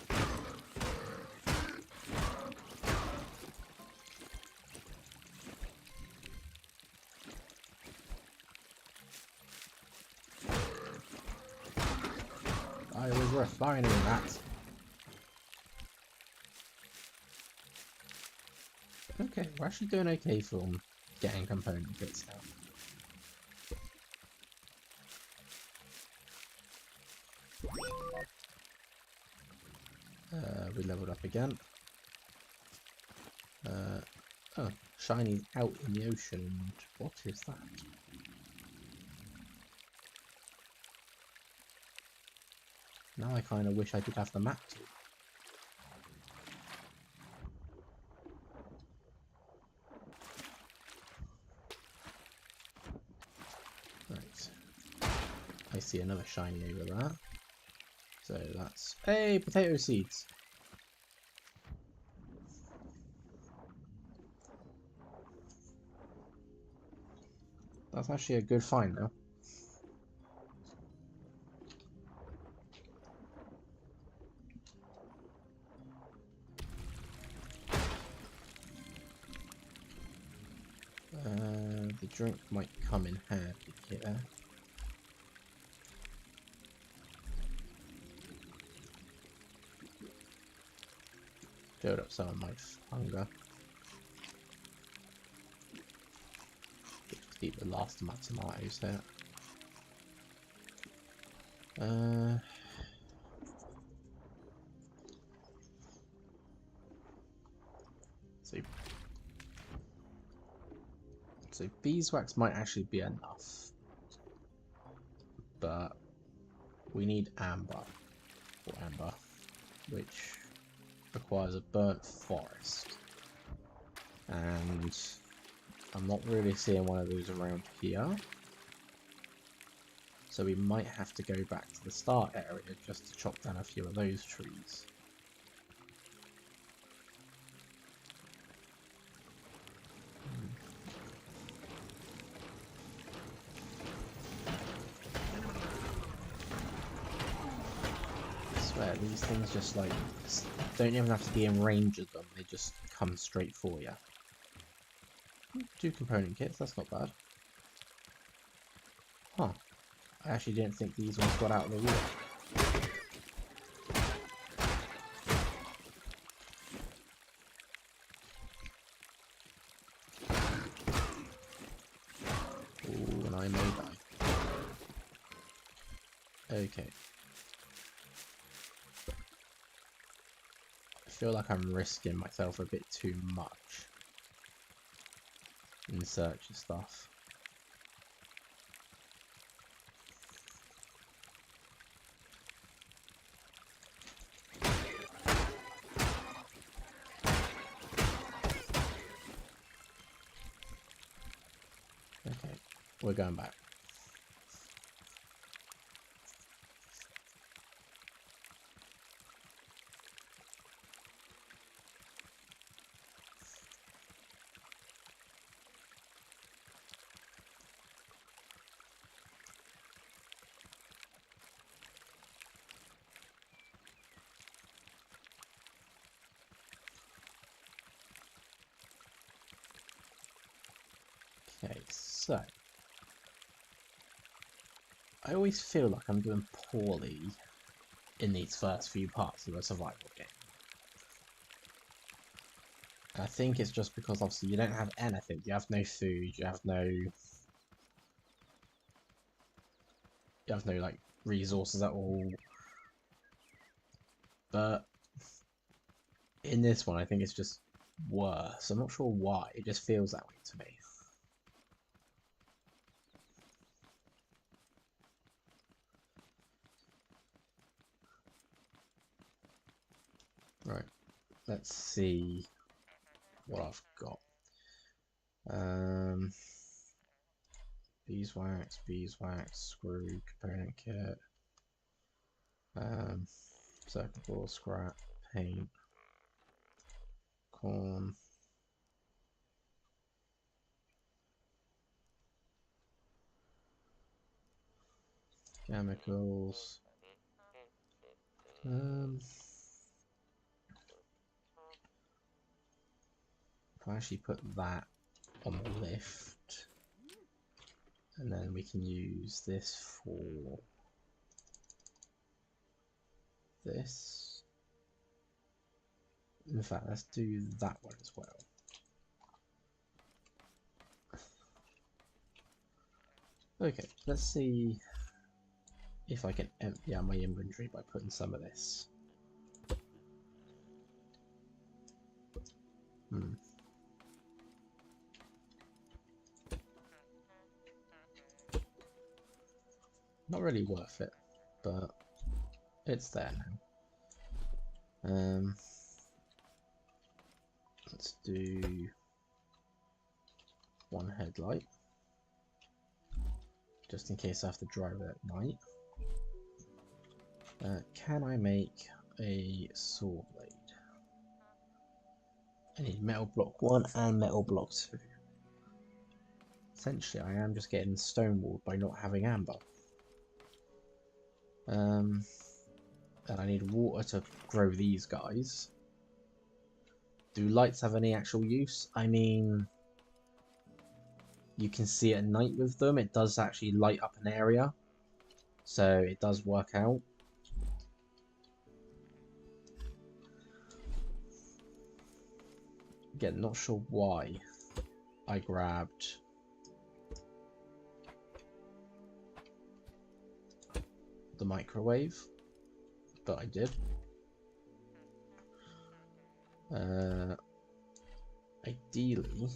I was refining that. Okay, we're actually doing okay for getting component kits now. We leveled up again. Oh, shiny out in the ocean. What is that? Now I kind of wish I did have the map too. Right. I see another shiny over there. So that's... Hey, potato seeds! That's actually a good find now. The drink might come in handy here. Build up some of my hunger. Just eat the last of my tomatoes here. So beeswax might actually be enough. but we need amber, which requires a burnt forest, and I'm not really seeing one of those around here, so we might have to go back to the start area just to chop down a few of those trees. I swear, these things just like don't even have to be in range of them, they just come straight for you. 2 component kits, that's not bad. Huh. I actually didn't think these ones got out of the water. Ooh, and I may die. Okay. I feel like I'm risking myself a bit too much in search of stuff. Okay, we're going back. Okay, so I always feel like I'm doing poorly in these first few parts of a survival game. I think it's just because obviously you don't have anything. You have no food, you have no like resources at all. But in this one I think it's just worse. I'm not sure why, it just feels that way to me. Right, let's see what I've got. Beeswax, screw, component kit, circuit board, scrap, paint, corn, chemicals. If I actually put that on the lift, and then we can use this for this. In fact, let's do that one as well. Okay, let's see if I can empty out my inventory by putting some of this. Not really worth it, but it's there now. Let's do one headlight, just in case I have to drive it at night. Can I make a saw blade? I need metal block 1 and metal block 2. Essentially, I am just getting stonewalled by not having amber. And I need water to grow these guys. Do lights have any actual use? I mean, you can see at night with them, it does actually light up an area. So it does work out. Again, not sure why I grabbed the microwave, but I did. Ideally,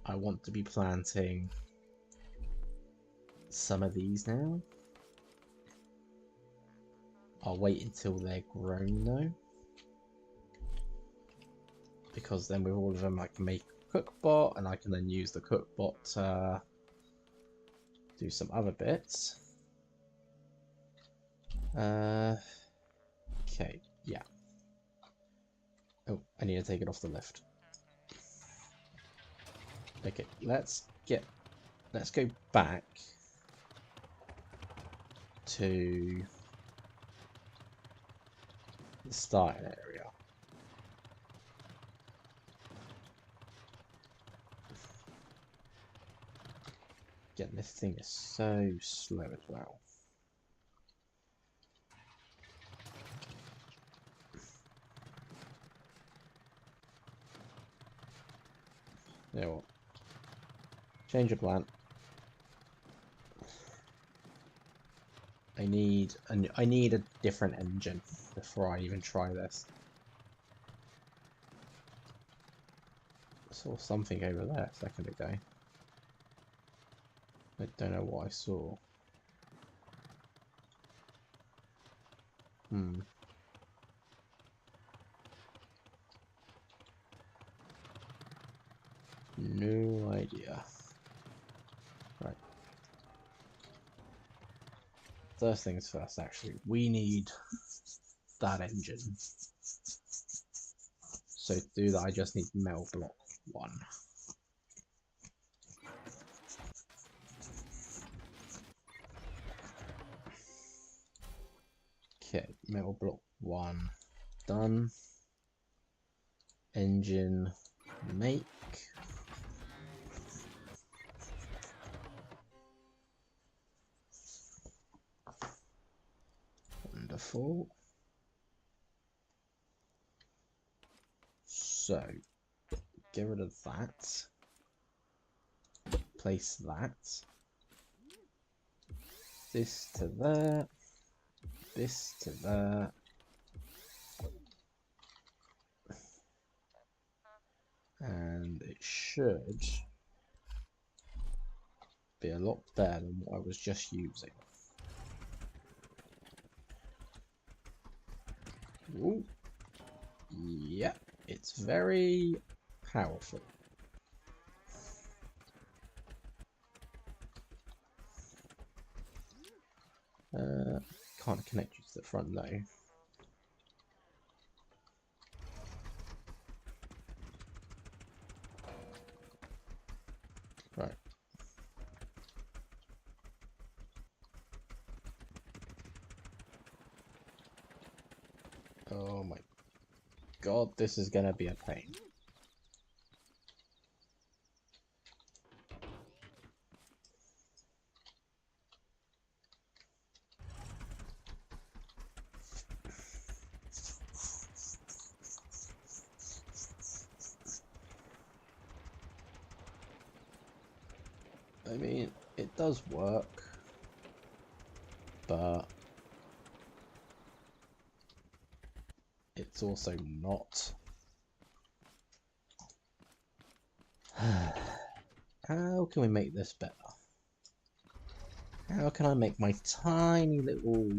I want to be planting some of these now. I'll wait until they're grown though, because then with all of them I can make a cookbot, and I can then use the cookbot to do some other bits. Okay, yeah. Oh, I need to take it off the lift. Okay, let's go back to the starting area. Again, this thing is so slow as well. You know what? Change of plan. I need a different engine before I even try this. I saw something over there a second ago. I don't know what I saw. No idea. Right. First things first, actually. We need that engine. So to do that, I just need metal block 1. Okay, metal block 1 done. Engine make. Wonderful. So, get rid of that. Place that. This to there. This to there. And it should be a lot better than what I was just using. Ooh. Yep, it's very powerful. Can't connect you to the front though. Right. Oh my god, this is gonna be a pain. I mean, it does work, but it's also not. How can we make this better? How can I make my tiny little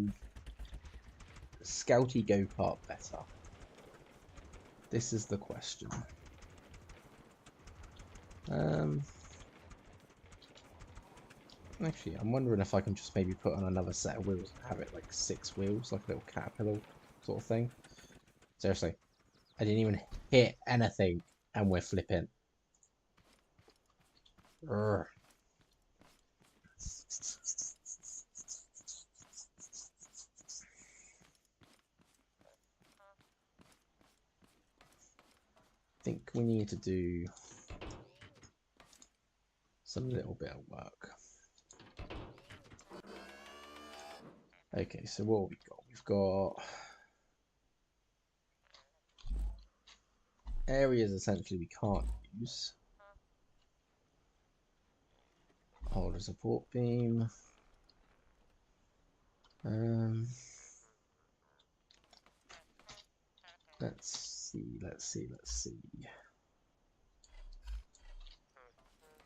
Scouty go-kart better? This is the question. Actually, I'm wondering if I can just maybe put on another set of wheels and have it like 6 wheels, like a little caterpillar sort of thing. Seriously, I didn't even hit anything and we're flipping. Urgh. I think we need to do some little bit of work. Okay, so what have we got? We've got areas essentially we can't use. Hold a support beam. Let's see.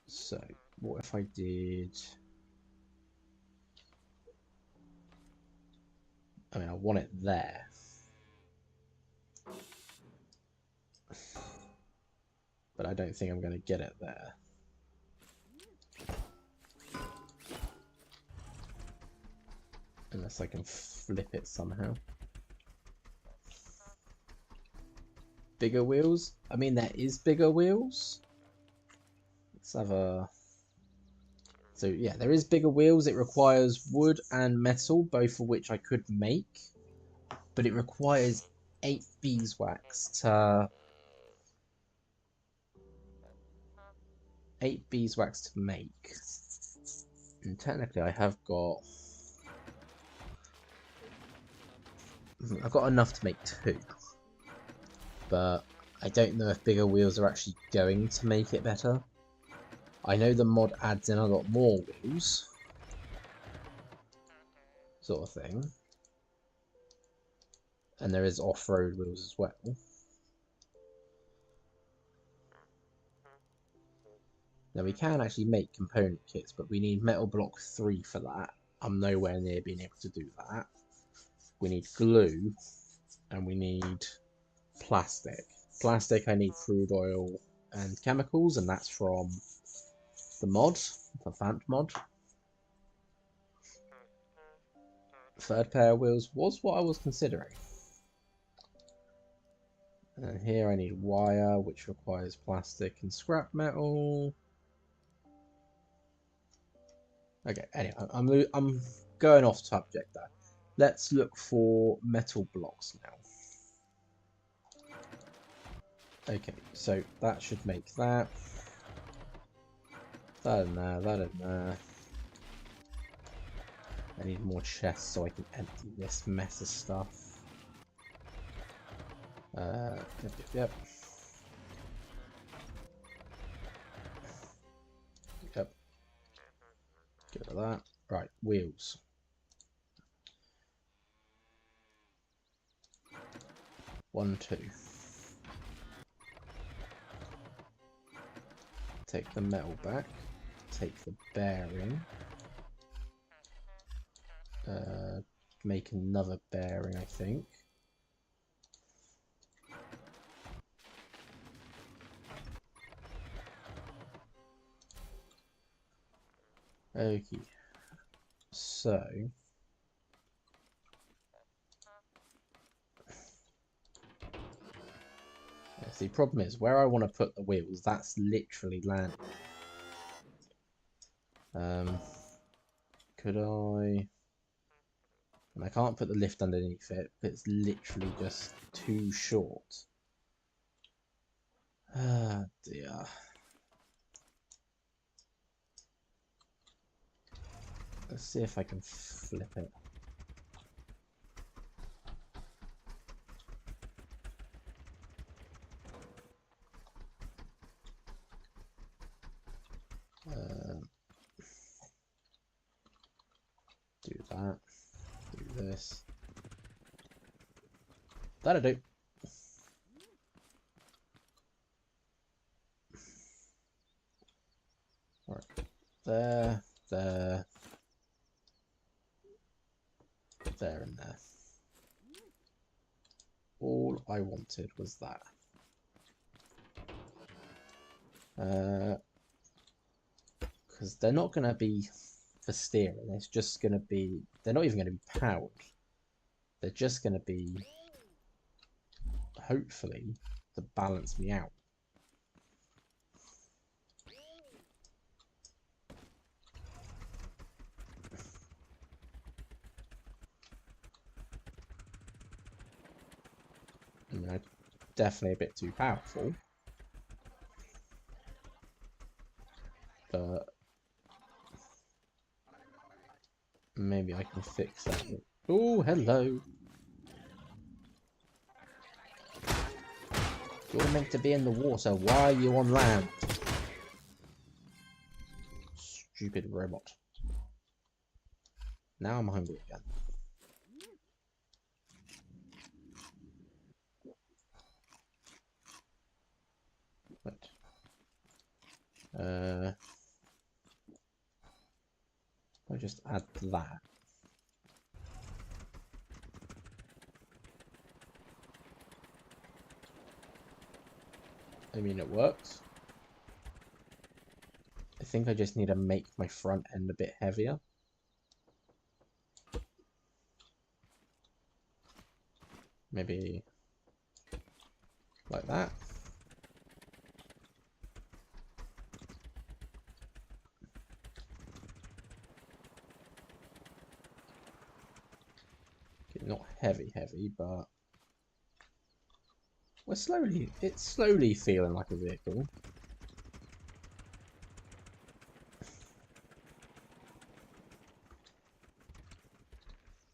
So, what if I did... I mean, I want it there. But I don't think I'm going to get it there. Unless I can flip it somehow. Bigger wheels? I mean, there is bigger wheels. Let's have a... So, yeah, there is bigger wheels. It requires wood and metal, both of which I could make. But it requires 8 beeswax to... 8 beeswax to make. And technically I have got... I've got enough to make 2. But I don't know if bigger wheels are actually going to make it better. I know the mod adds in a lot more wheels. Sort of thing. And there is off-road wheels as well. Now we can actually make component kits, but we need metal block 3 for that. I'm nowhere near being able to do that. We need glue, and we need plastic. Plastic, I need crude oil and chemicals, and that's from the mod, the Fant mod. Third pair of wheels was what I was considering. And here I need wire, which requires plastic and scrap metal. Okay, anyway, I'm going off subject there. Let's look for metal blocks now. Okay, so that should make that. That in there, that in there. I need more chests so I can empty this mess of stuff. Yep. Get rid of that. Right, wheels. One, two. Take the metal back. Take the bearing. Make another bearing, I think. Okay. So. Yes, the problem is where I want to put the wheels, that's literally landing. Could I? And I can't put the lift underneath it, but it's literally just too short. Ah, dear. Let's see if I can flip it. Do that. Do this. That'll do. Right. There, there, there and there. All I wanted was that. Because they're not going to be for steering. It's just going to be... They're not even going to be powered. They're just going to be... Hopefully, to balance me out. I mean, I'm definitely a bit too powerful. But maybe I can fix that. Oh, hello. You're meant to be in the water. Why are you on land? Stupid robot. Now I'm hungry again. But, I'll just add that. I mean, it works. I think I just need to make my front end a bit heavier. Maybe like that. Okay, not heavy, but it's slowly feeling like a vehicle.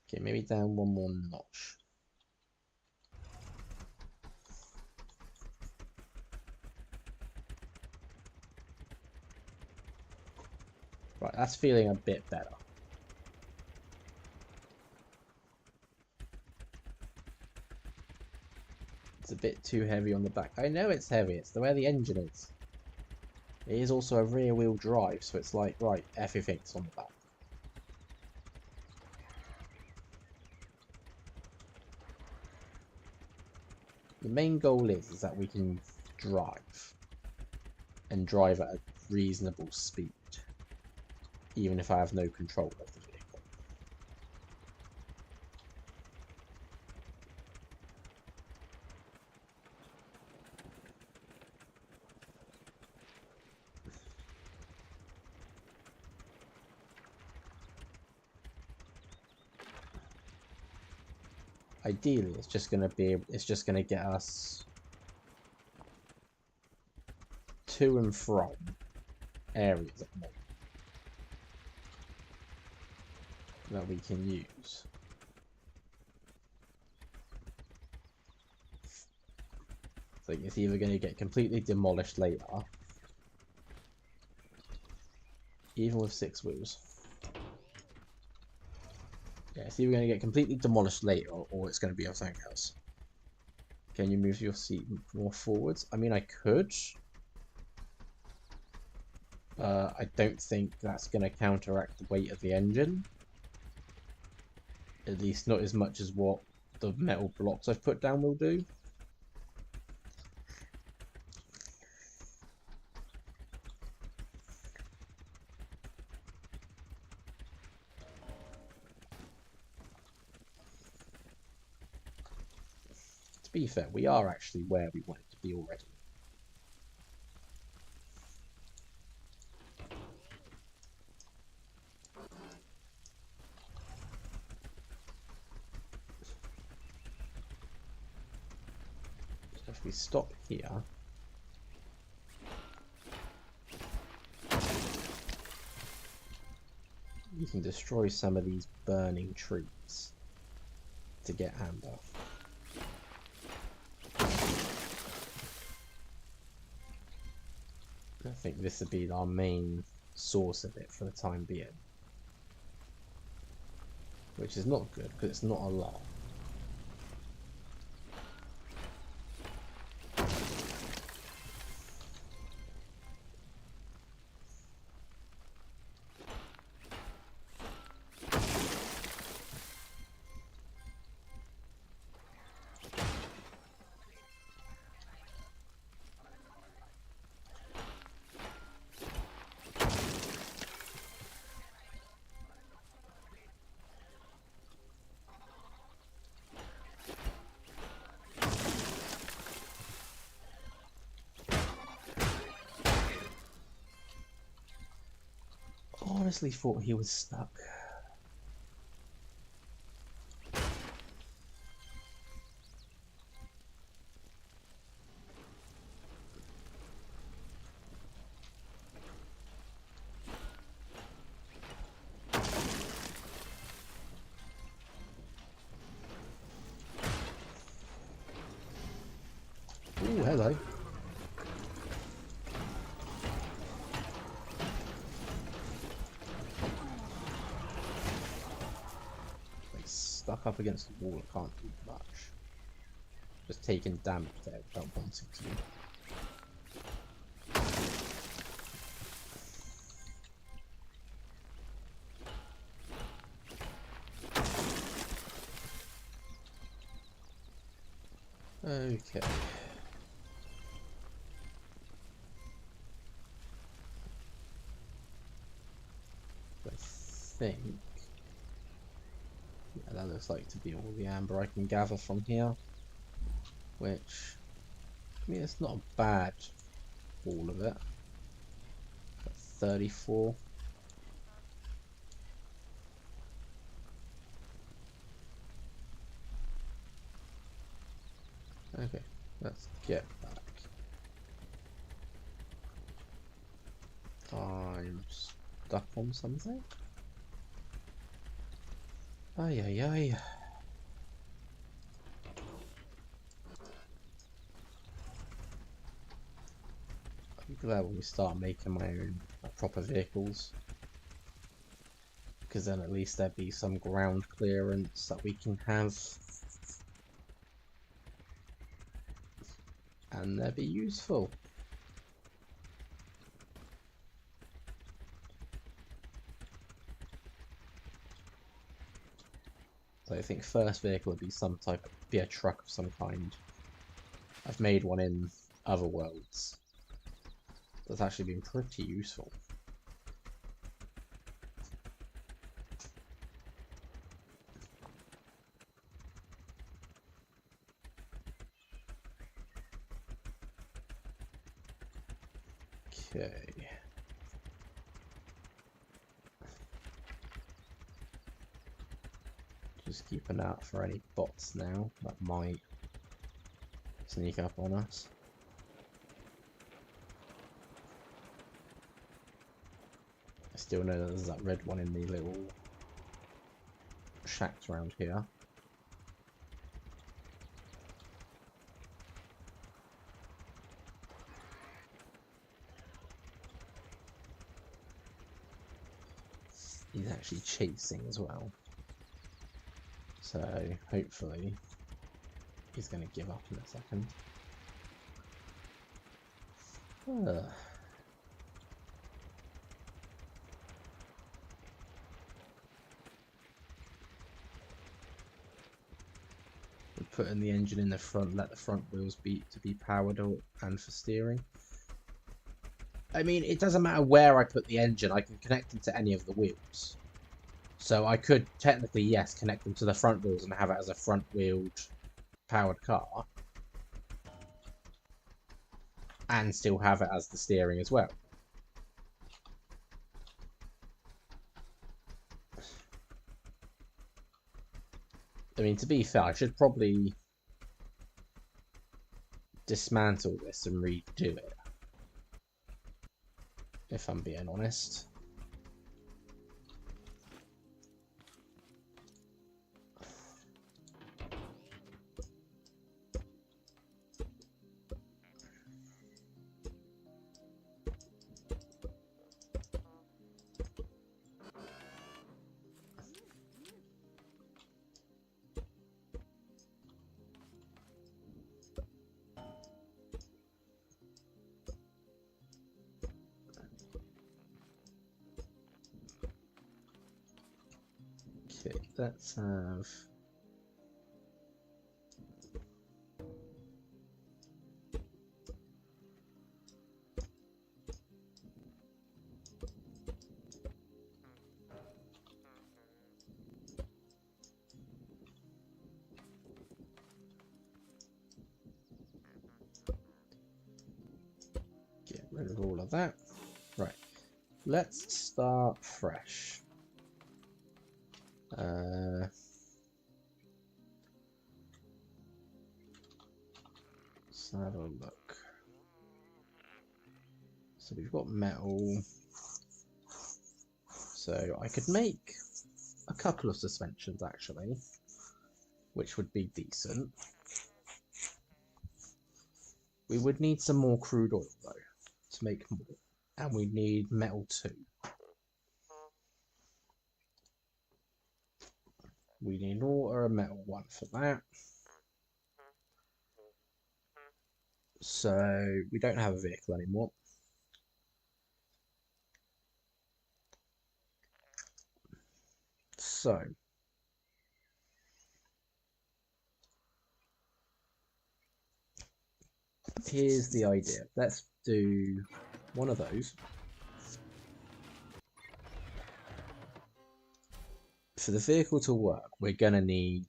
Okay, maybe down one more notch. Right, that's feeling a bit better. It's a bit too heavy on the back. I know it's heavy, it's the way the engine is. It is also a rear wheel drive, so it's like, right, everything's on the back. The main goal is that we can drive. And drive at a reasonable speed. Even if I have no control of the vehicle. Ideally, it's just going to get us to and from areas at the moment that we can use. So it's either going to get completely demolished later, even with 6 wheels. Yeah, it's either going to get completely demolished later, or it's going to be of something else. Can you move your seat more forwards? I mean, I could. I don't think that's going to counteract the weight of the engine. At least not as much as what the metal blocks I've put down will do. To be fair, we are actually where we wanted to be already. So if we stop here, you can destroy some of these burning trees to get amber. I think this would be our main source of it for the time being. Which is not good, because it's not a lot. Honestly thought he was stuck. Ooh, hello. Stuck up against the wall, I can't do much. Just taking damage there without wanting to. Okay. think, yeah, that looks like to be all the amber I can gather from here, which, I mean, it's not bad, all of it. 34. Okay, let's get back. I'm stuck on something. Ay ay ay. I'm glad when we start making my own proper vehicles, because then at least there'd be some ground clearance that we can have, and they'd be useful. So I think first vehicle would be be a truck of some kind. I've made one in other worlds that's actually been pretty useful. Okay. Just keep an eye out for any bots now that might sneak up on us. I still know that there's that red one in the little shacks around here. He's actually chasing as well. So hopefully he's going to give up in a second. We're putting the engine in the front, let the front wheels be powered and for steering. I mean, it doesn't matter where I put the engine, I can connect them to any of the wheels. So I could technically, yes, connect them to the front wheels and have it as a front-wheeled powered car. And still have it as the steering as well. I mean, to be fair, I should probably dismantle this and redo it, if I'm being honest. Okay, let's have... Get rid of all of that. Right, let's start fresh. Let's have a look. So we've got metal. So I could make a couple of suspensions actually, which would be decent. We would need some more crude oil though to make more, and we need metal too. We need an ore or a metal one for that. So we don't have a vehicle anymore. So here's the idea. Let's do one of those. for the vehicle to work, we're gonna need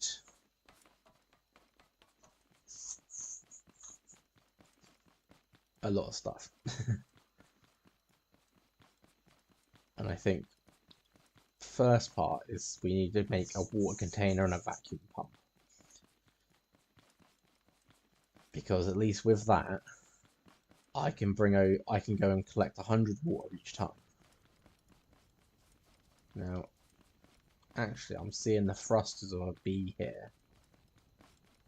a lot of stuff. And I think first part is we need to make a water container and a vacuum pump. Because at least with that, I can go and collect 100 water each time. Now, actually, I'm seeing the thrusters of a bee here,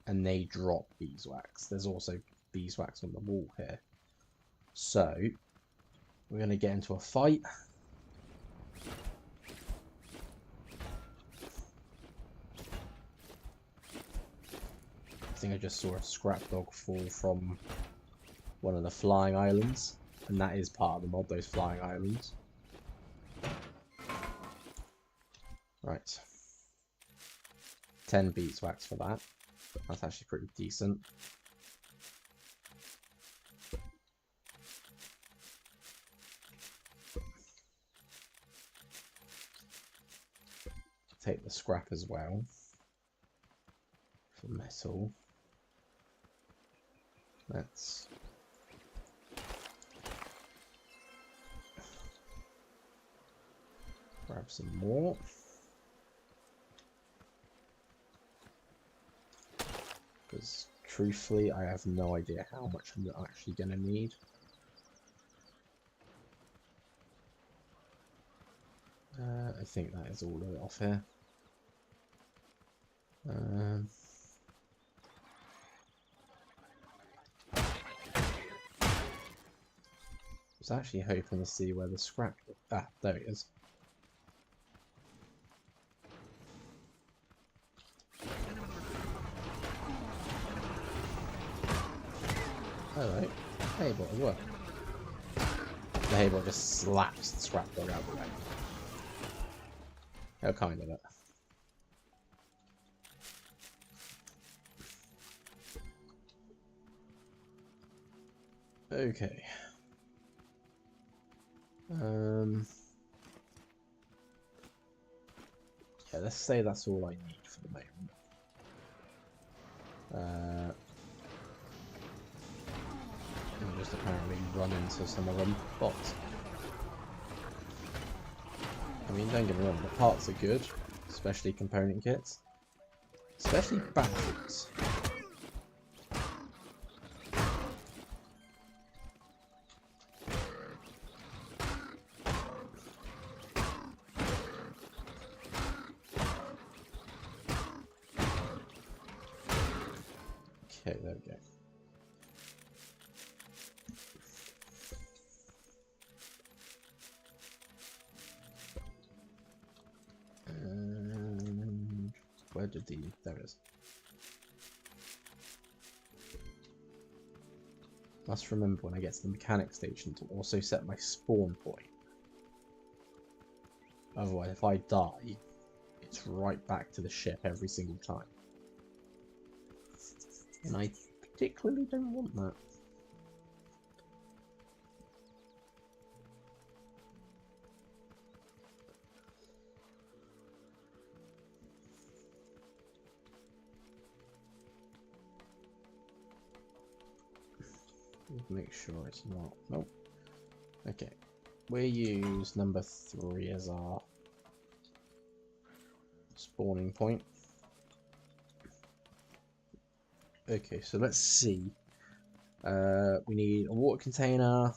and they drop beeswax. There's also beeswax on the wall here. So, we're going to get into a fight. I think I just saw a scrap dog fall from one of the flying islands, and that is part of the mod, those flying islands. Right. 10 beeswax for that. That's actually pretty decent. Take the scrap as well for metal. Let's grab some more. Because truthfully, I have no idea how much I'm actually going to need. I think that is all of it off here. I was actually hoping to see where the scrap... Ah, there it is. Alright, Haybot as well. The Haybot just slaps the scrap dog out of the way. How kind of it. Okay. Yeah, let's say that's all I need for the moment. And just apparently run into some of them bots. I mean, don't get me wrong, the parts are good, especially component kits, especially batteries. Okay, there we go. And where did there it is. Must remember when I get to the mechanic station to also set my spawn point. Otherwise, if I die, it's right back to the ship every single time. And I particularly don't want that. Make sure it's not. Nope. Okay. We'll use number 3 as our spawning point. Okay, so let's see. We need a water container.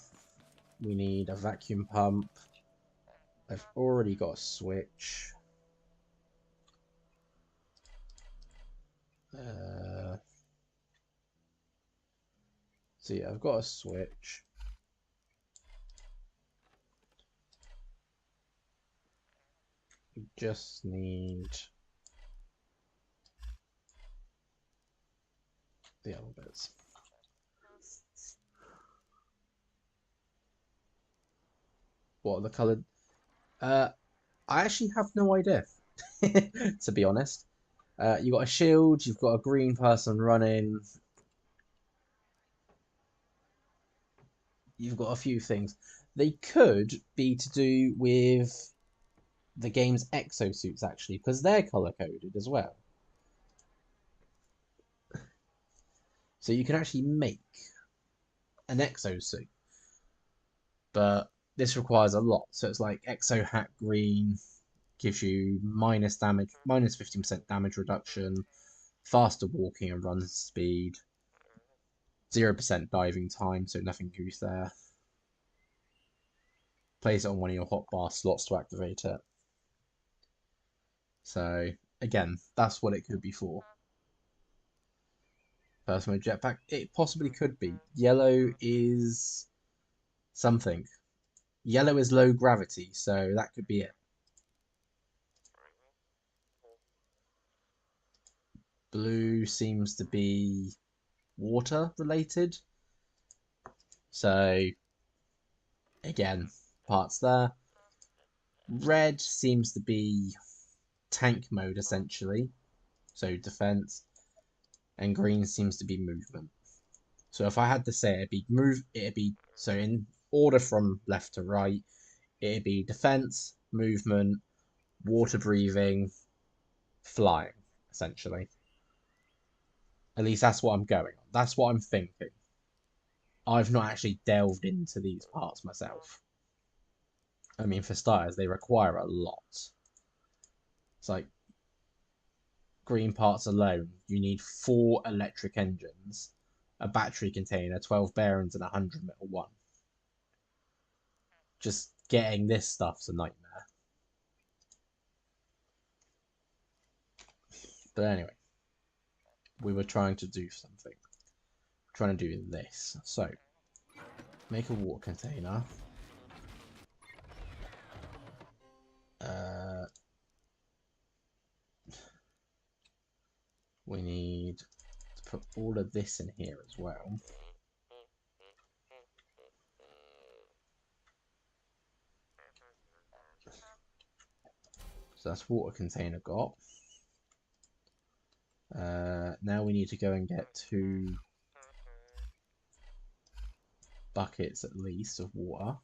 We need a vacuum pump. I've already got a switch. So yeah, I've got a switch. We just need the other bits. What are the coloured? I actually have no idea, to be honest. You've got a shield, you've got a green person running. You've got a few things. They could be to do with the game's exosuits actually, because they're color coded as well. So you can actually make an exosuit, but this requires a lot. So it's like Exo Hat Green gives you minus 15% damage reduction, faster walking and run speed, 0% diving time, so nothing goose there. Place it on one of your hotbar slots to activate it. So again, that's what it could be for. First mode jetpack, it possibly could be. Yellow is something. Yellow is low gravity, so that could be it. Blue seems to be water related. So again, parts there. Red seems to be tank mode essentially, so defense, and green seems to be movement. So if I had to say, it'd be so in order from left to right, it'd be defense, movement, water breathing, flying, essentially. At least that's what I'm going on. That's what I'm thinking. I've not actually delved into these parts myself. I mean, for starters, they require a lot. It's like green parts alone, you need 4 electric engines, a battery container, 12 bearings, and a 100 metal one. Just getting this stuff's a nightmare. But anyway, we were trying to do something. Trying to do this. So, make a water container. We need to put all of this in here as well. So that's water container got. Now we need to go and get 2 buckets at least of water.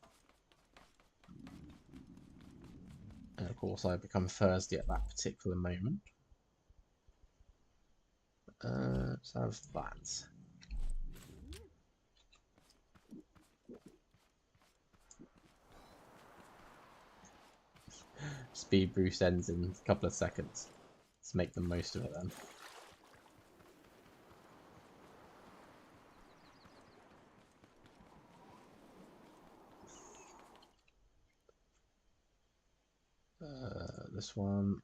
And of course I become thirsty at that particular moment. Let's have that. Speed boost ends in a couple of seconds. Let's make the most of it then. This one.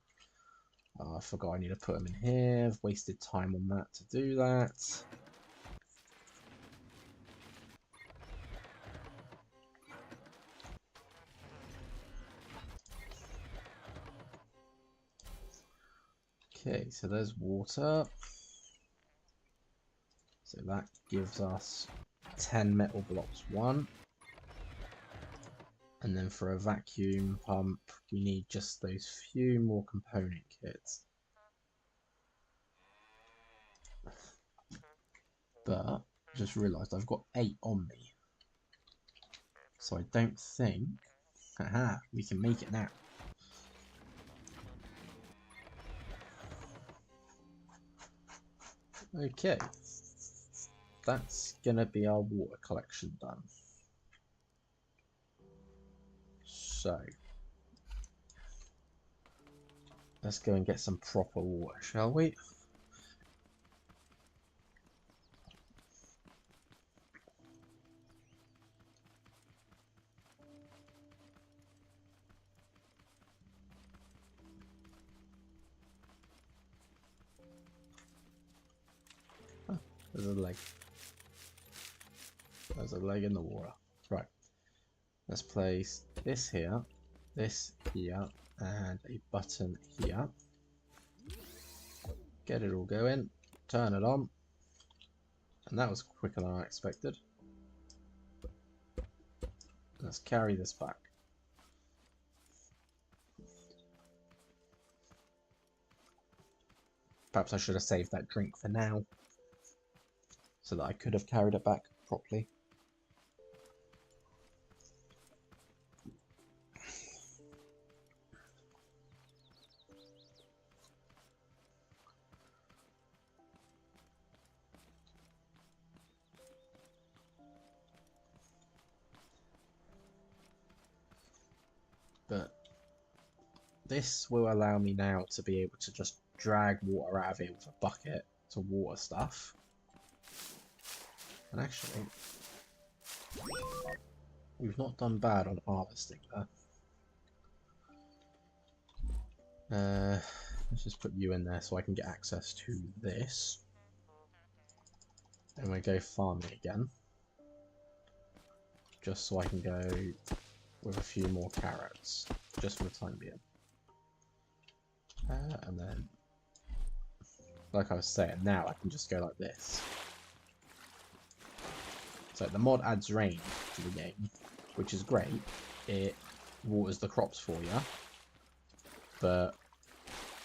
Oh, I forgot I need to put them in here. I've wasted time on that to do that. Okay, so there's water. So that gives us 10 metal blocks, 1. And then for a vacuum pump, we need just those few more component kits. But just realised I've got 8 on me. So I don't think... Haha, we can make it now. Okay. That's gonna be our water collection done. So let's go and get some proper water, shall we? Oh, there's a leg. There's a leg in the water. Right. Let's place this here, and a button here. Get it all going. Turn it on. And that was quicker than I expected. Let's carry this back. Perhaps I should have saved that drink for now, so that I could have carried it back properly. But this will allow me now to be able to just drag water out of here with a bucket to water stuff. And actually, we've not done bad on harvesting there. Let's just put you in there so I can get access to this. And we go farming again. Just so I can go with a few more carrots. Just for the time being. And then, like I was saying, now I can just go like this. So the mod adds rain to the game, which is great. It waters the crops for you. But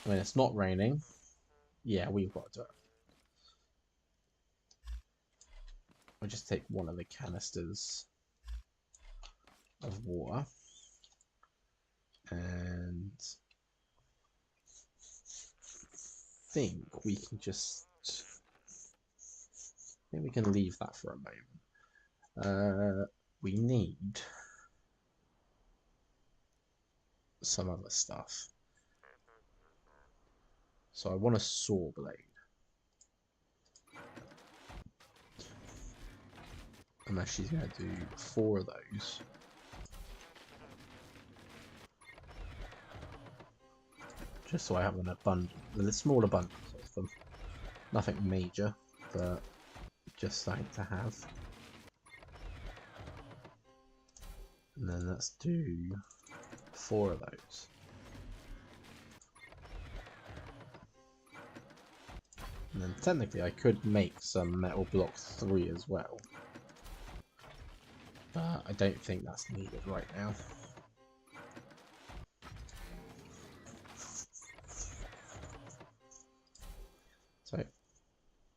when it's not raining, yeah, we've got to do it. I'll just take one of the canisters of water. And I think we can just... I think we can leave that for a moment. We need some other stuff. So I want a saw blade. Unless she's going to do 4 of those. Just so I have an abundance, a small abundance of them. Nothing major, but just something to have. And then let's do 4 of those. And then technically I could make some metal block 3 as well. But I don't think that's needed right now. So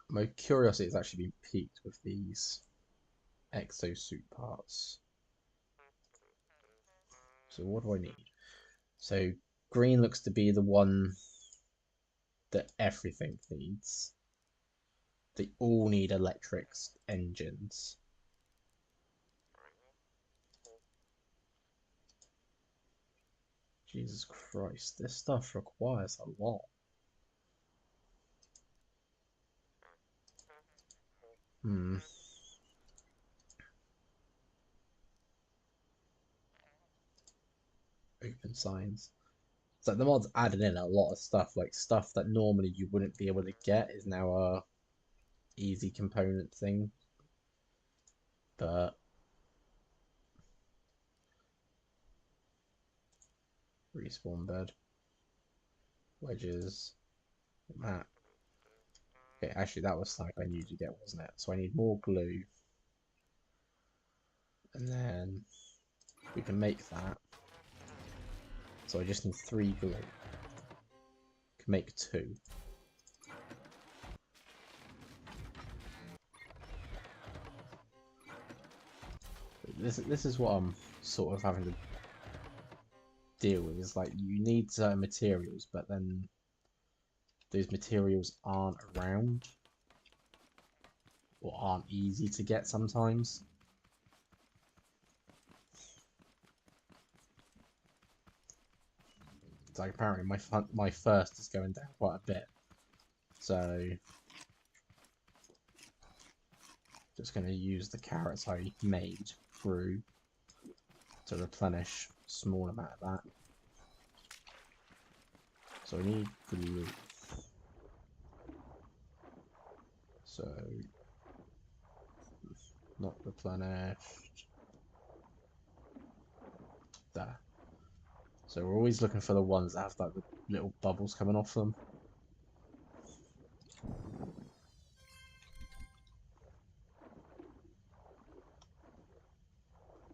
my curiosity has actually been piqued with these exosuit parts. So what do I need? So green looks to be the one that everything needs. They all need electric engines. Jesus Christ, this stuff requires a lot. Open signs. So the mod's added in a lot of stuff, like stuff that normally you wouldn't be able to get is now a easy component thing. But respawn bed, wedges, mat. Okay, actually that was something I needed to get, wasn't it? So I need more glue, and then we can make that. So I just need 3 glue. Can make 2. This is what I'm sort of having to deal with. Is like you need certain materials, but then those materials aren't around or aren't easy to get sometimes. It's like apparently my first is going down quite a bit, so just going to use the carrots I made through to replenish a small amount of that. So I need glue. So not replenished. There. So we're always looking for the ones that have like the little bubbles coming off them.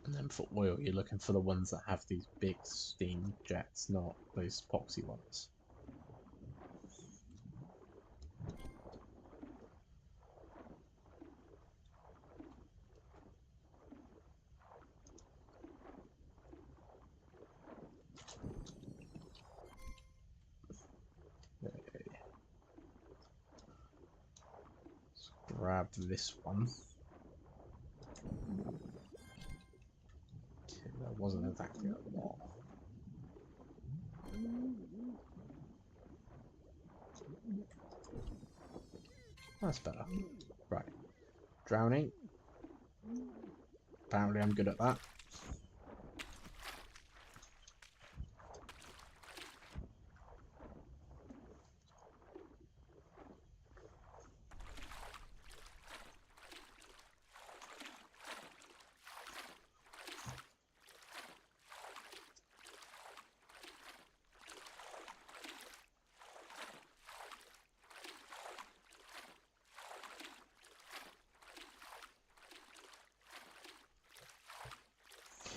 And then for oil, you're looking for the ones that have these big steam jets, not those epoxy ones. Okay. Let's grab this one. Okay, that wasn't exactly a lot. That's better. Right. Drowning. Apparently I'm good at that.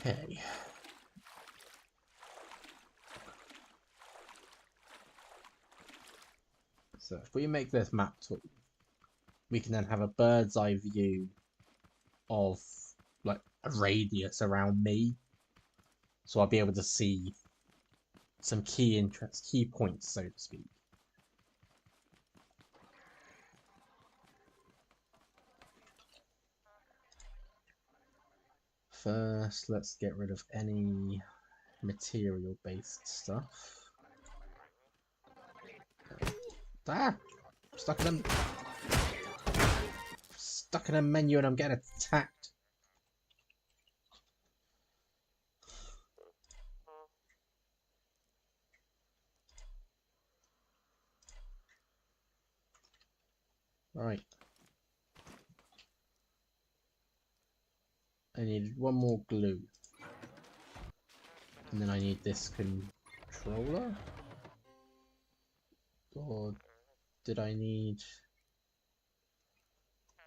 Okay. So if we make this map tool, we can then have a bird's eye view of like a radius around me. So I'll be able to see some key points, so to speak. First, let's get rid of any material-based stuff. Ah! Stuck in a menu and I'm getting attacked. Right. I need one more glue. And then I need this controller? Or did I need...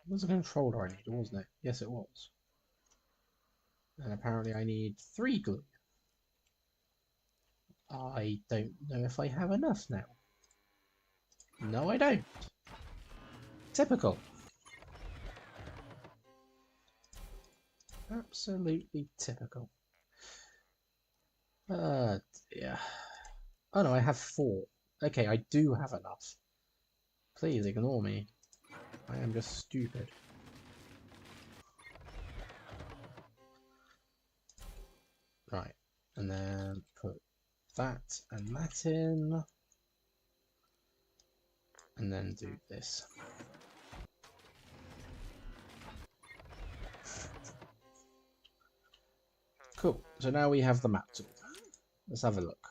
It was a controller I needed, wasn't it? Yes, it was. And apparently I need 3 glue. I don't know if I have enough now. No, I don't. Typical. Absolutely typical. Yeah. Oh no, I have 4. Okay, I do have enough. Please ignore me. I am just stupid. Right, and then put that and that in. And then do this. Cool, so now we have the map tool. Let's have a look.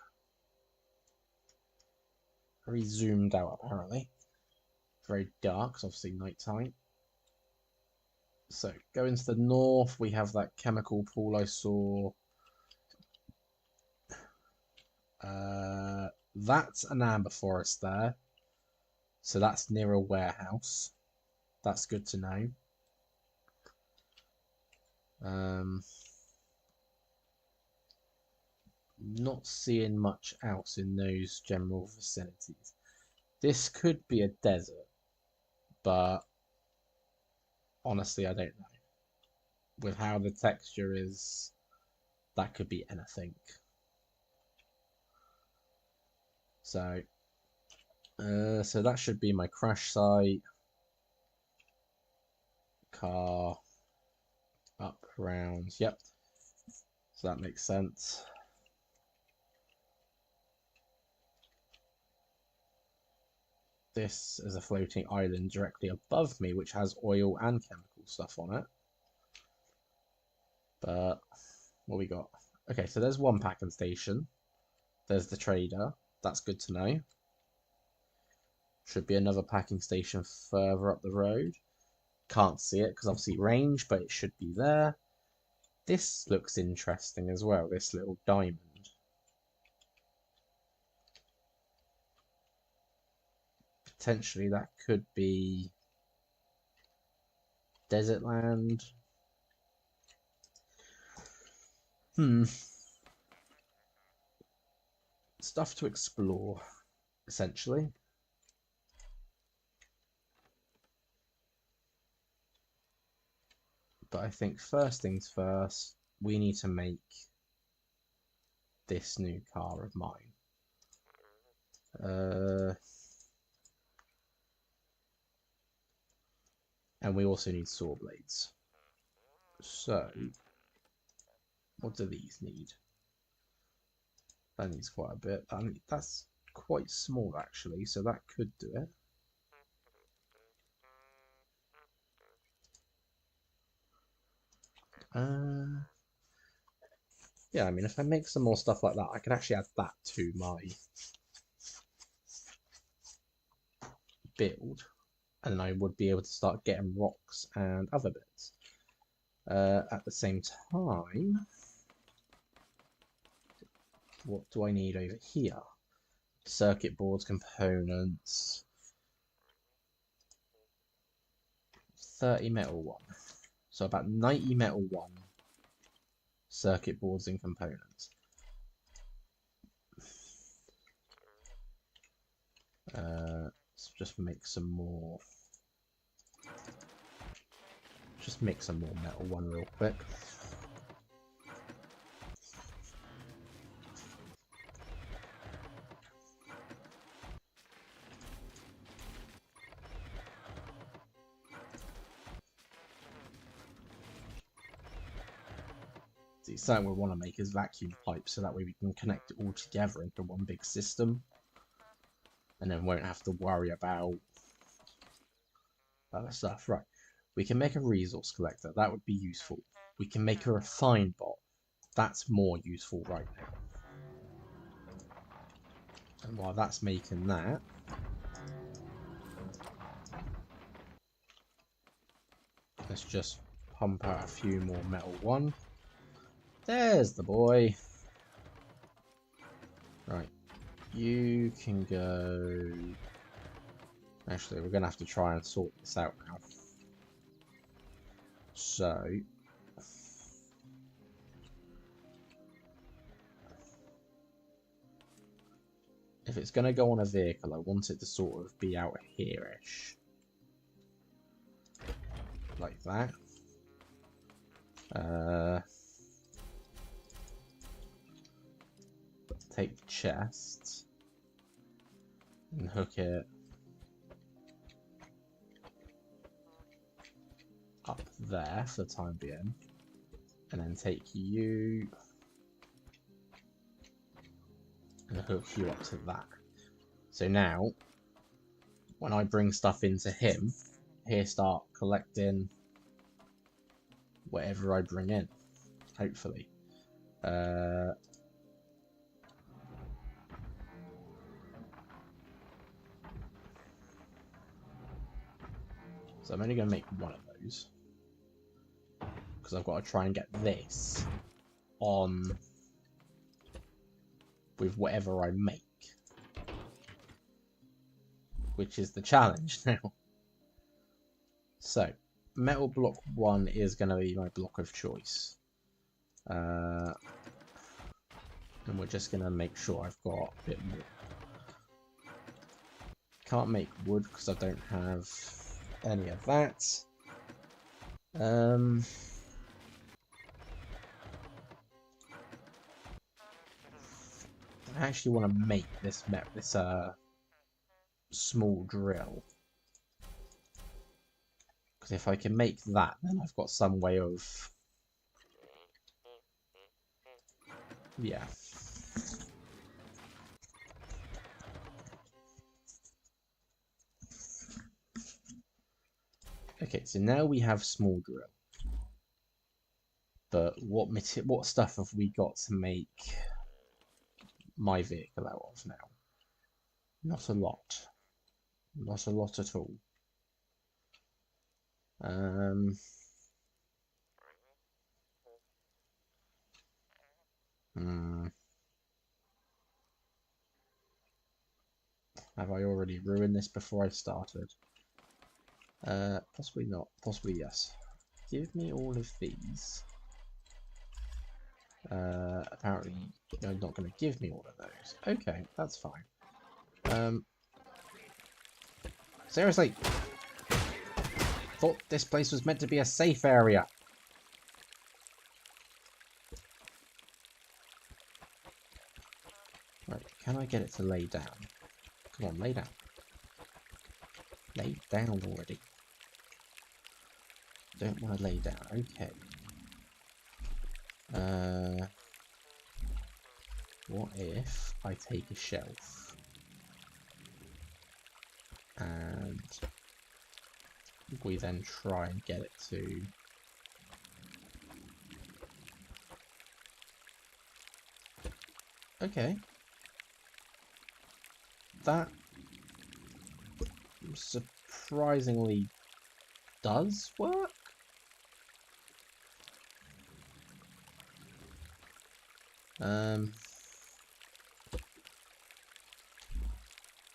Very zoomed out apparently. Very dark, it's obviously nighttime. So, go into the north, we have that chemical pool I saw. That's an amber forest there. So that's near a warehouse. That's good to know. Not seeing much else in those general vicinities. This could be a desert, but honestly, I don't know. With how the texture is, that could be anything. So, so that should be my crash site. Car up round. Yep. So that makes sense. This is a floating island directly above me, which has oil and chemical stuff on it. But what we got? Okay, so there's one packing station. There's the trader. That's good to know. Should be another packing station further up the road. Can't see it because obviously range, but it should be there. This looks interesting as well, this little diamond. Potentially that could be desert land. Stuff to explore, essentially. But I think first things first, we need to make this new car of mine. And we also need saw blades. So, what do these need? That needs quite a bit. That's quite small actually, so that could do it. Yeah, I mean, if I make some more stuff like that, I could actually add that to my build, and I would be able to start getting rocks and other bits. At the same time, what do I need over here? Circuit boards, components, 30 metal one. So about 90 metal one, circuit boards and components. Let's just make some more. Just make some more metal one real quick. See, something we want to make is vacuum pipes, so that way we can connect it all together into one big system, and then won't have to worry about other stuff. Right, we can make a resource collector. That would be useful. We can make a refine bot. That's more useful right now. And while that's making that, let's just pump out a few more metal one. There's the boy. Right, you can go. Actually, we're gonna have to try and sort this out now. So, if it's gonna go on a vehicle, I want it to sort of be out here-ish. Like that. Take the chest and hook it up there for the time being, and then take you and hook you up to that. So now, when I bring stuff into him, he'll start collecting whatever I bring in, hopefully. So I'm only going to make one of those, because I've got to try and get this on with whatever I make, which is the challenge now. So, metal block 1 is going to be my block of choice. And we're just going to make sure I've got a bit more. Can't make wood because I don't have any of that. I actually want to make this small drill, because if I can make that, then I've got some way of, yeah. Okay, so now we have small drill. But what stuff have we got to make my vehicle out of now? Not a lot. Not a lot at all. Have I already ruined this before I started? Possibly not. Possibly yes. Give me all of these. Apparently you're not going to give me all of those. Okay, that's fine. Seriously? Thought this place was meant to be a safe area. Right, can I get it to lay down? Come on, lay down. Lay down already. Don't want to lay down. Okay. What if I take a shelf and we then try and get it to okay. That surprisingly does work.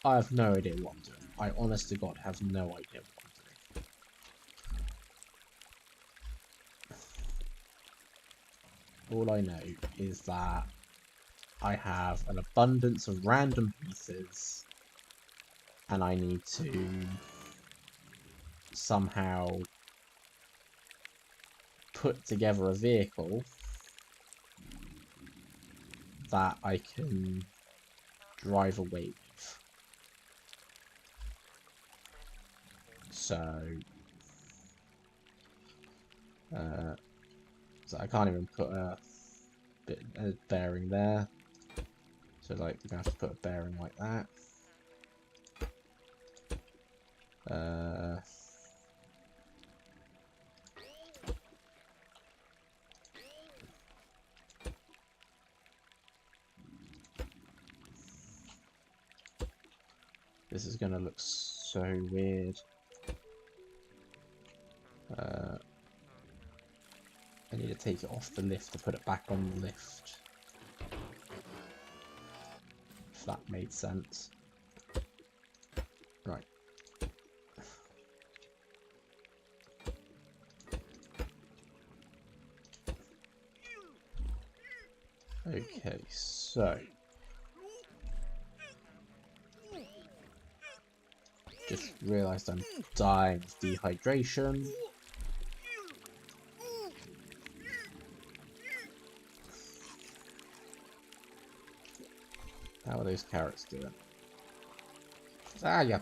I have no idea what I'm doing. I honest to God have no idea what I'm doing. All I know is that I have an abundance of random pieces and I need to somehow put together a vehicle that I can drive away with. So I can't even put a bearing there. So like we're gonna have to put a bearing like that. This is gonna look so weird. I need to take it off the lift to put it back on the lift. If that made sense. Right. Okay, so just realised I'm dying of dehydration. How are those carrots doing? Ah, yeah.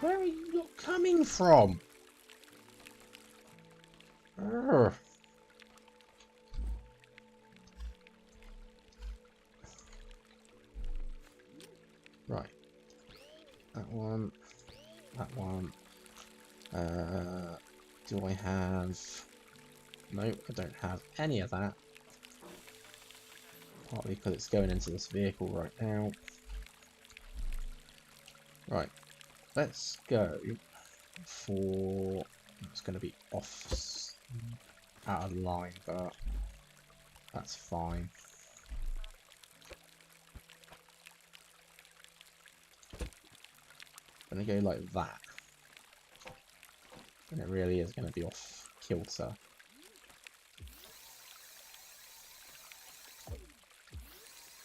Where are you coming from? Urgh. Right. That one. That one. Do I have... No, I don't have any of that. Partly because it's going into this vehicle right now. Right. Let's go for... It's going to be off... out of line, but that's fine. I'm going to go like that. And it really is going to be off kilter.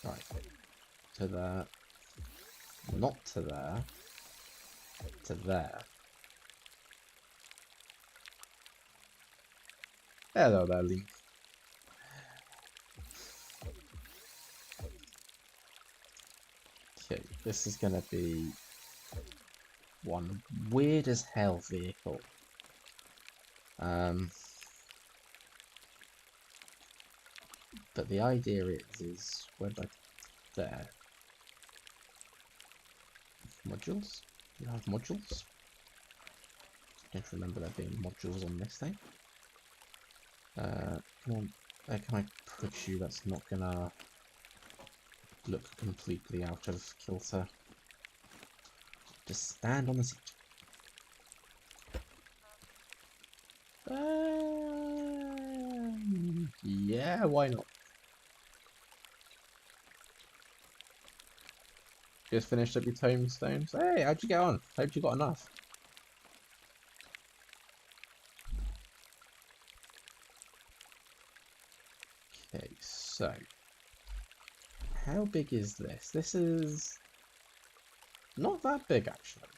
Right. To there. Not to there. To there. Hello there, Link. Okay, this is going to be one weird as hell vehicle. But the idea is when I there. Modules? You have modules? I don't remember there being modules on this thing. Come on, where can I put you that's not gonna look completely out of kilter? Just stand on the seat. Yeah, why not? Just finished up your tombstones. Hey, how'd you get on? Hope you got enough. Okay, so how big is this? This is not that big actually.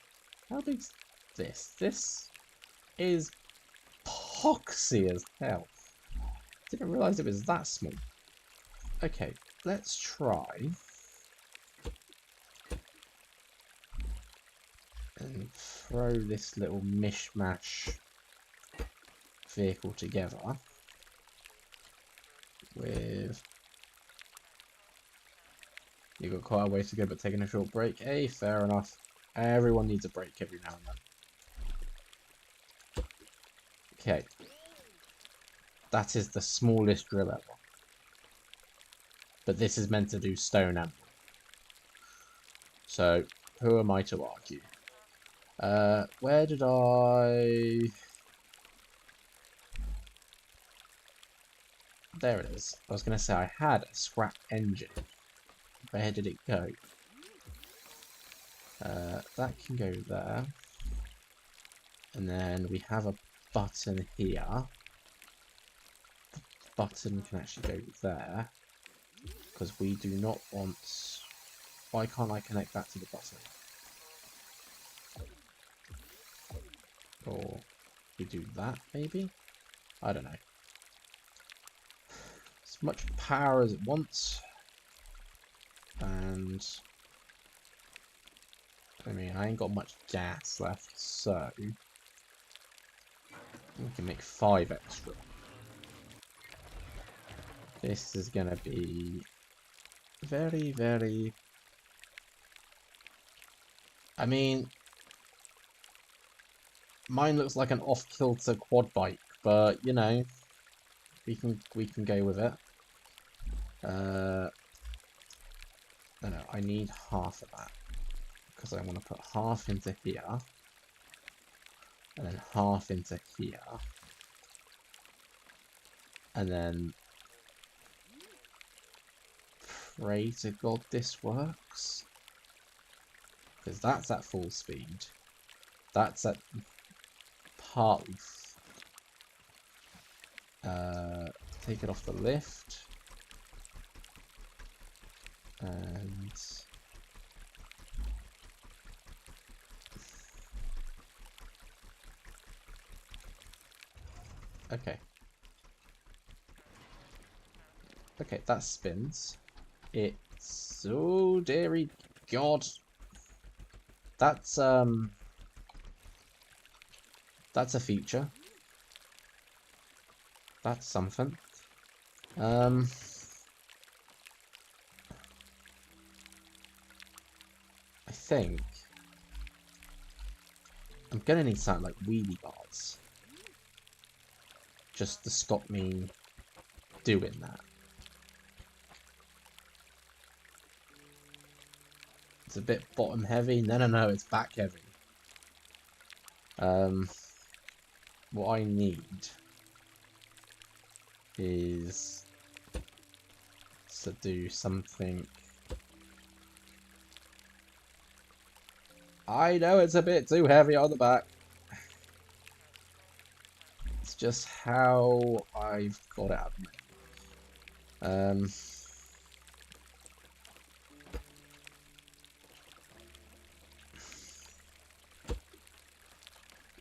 How big's this? This is poxy as hell. Didn't realise it was that small. Okay, let's try and throw this little mishmash vehicle together. with... You got quite a way to go, but taking a short break. Hey, fair enough. Everyone needs a break every now and then. Okay. That is the smallest drill ever. But this is meant to do stone and wood. So, who am I to argue? Where did I... There it is. I was going to say I had a scrap engine. Where did it go? That can go there. And then we have a button here. The button can actually go there. Because we do not want... Why can't I connect that to the button? Or we do that, maybe? I don't know. As much power as it wants. And... I mean, I ain't got much gas left, so... We can make 5 extra. This is gonna be... very, very... I mean... Mine looks like an off-kilter quad bike, but, you know... We can go with it. No, I need half of that. Because I want to put half into here. And then half into here. And then... Pray to God this works. Because that's at full speed. That's at... partly... take it off the lift. And... Okay. Okay, that spins. It's... Oh, dearie God. That's a feature. That's something. I think I'm gonna need something like wheelie bars. Just to stop me doing that. It's a bit bottom heavy. No, it's back heavy. What I need is to do something. I know it's a bit too heavy on the back. It's just how I've got it out of me.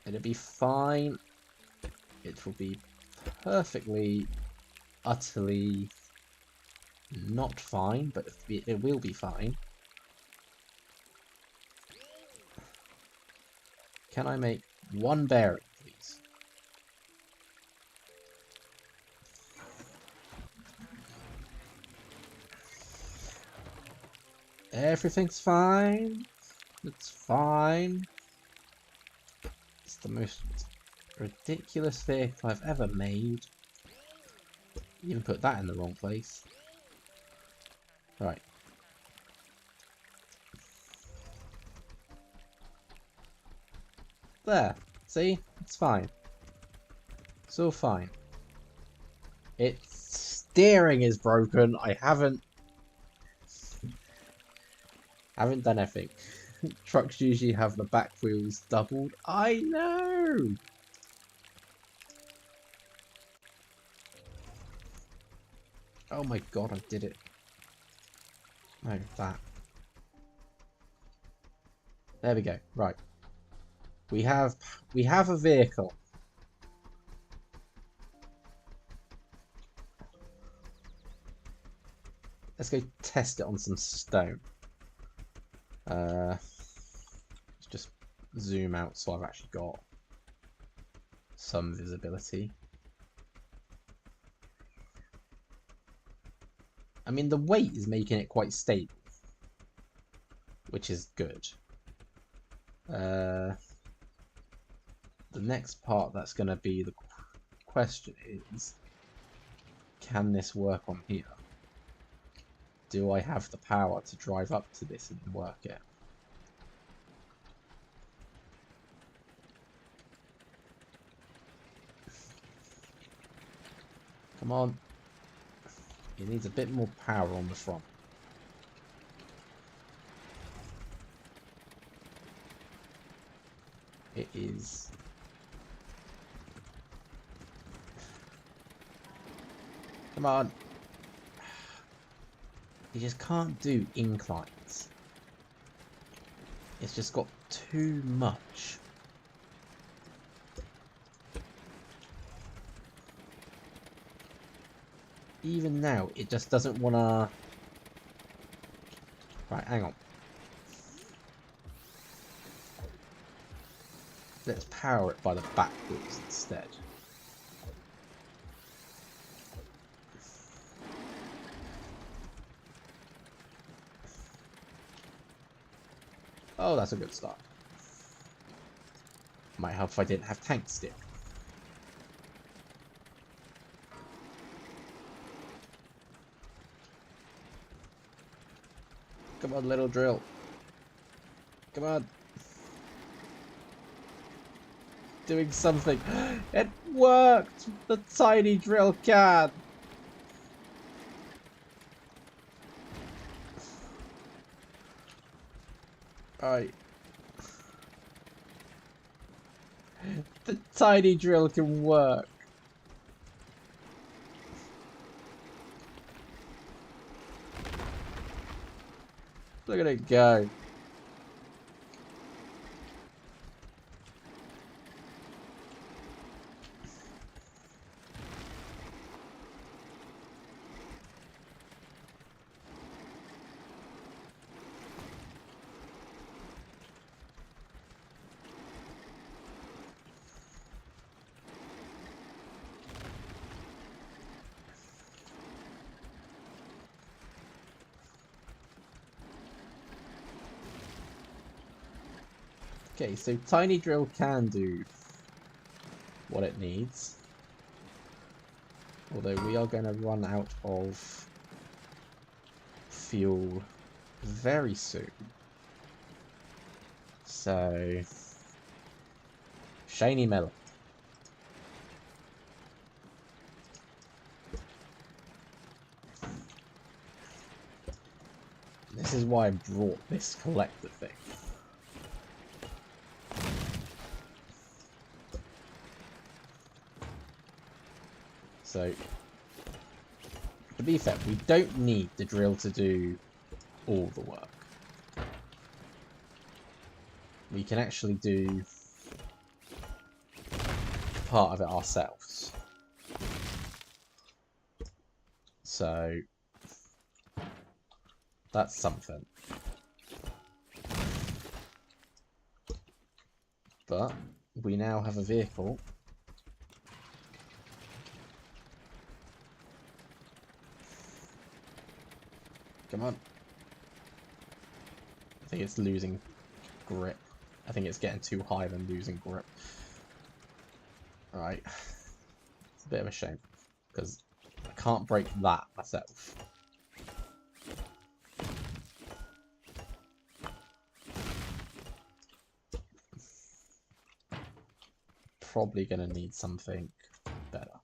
It'll be fine. It will be perfectly, utterly not fine, but it will be fine. Can I make one bearing, please? Everything's fine. It's fine. It's the most ridiculous vehicle I've ever made. You even put that in the wrong place. Right. There. See? It's fine. It's all fine. Its steering is broken. I haven't done anything. Trucks usually have the back wheels doubled. I know! Oh my god, I did it. No, that. There we go. Right. We have a vehicle. Let's go test it on some stone. Let's just zoom out so I've actually got some visibility. I mean, the weight is making it quite stable, which is good. The next part that's going to be the question is, can this work on here? Do I have the power to drive up to this and work it? Come on. It needs a bit more power on the front. It is... Come on. You just can't do inclines. It's just got too much. Even now, it just doesn't want to... Right, hang on. Let's power it by the back wheels instead. Oh, that's a good start. Might help if I didn't have tank stick. Come on, little drill. Come on. Doing something. It worked! The tiny drill can! Alright. The tiny drill can work. Look at it go. Okay, so tiny drill can do what it needs. Although we are going to run out of fuel very soon. So, shiny metal. This is why I brought this collector thing. So, to be fair, we don't need the drill to do all the work. We can actually do part of it ourselves. So, that's something. But, we now have a vehicle . Come on. I think it's losing grip. I think it's getting too high and losing grip. Right. It's a bit of a shame, because I can't break that myself. Probably going to need something better.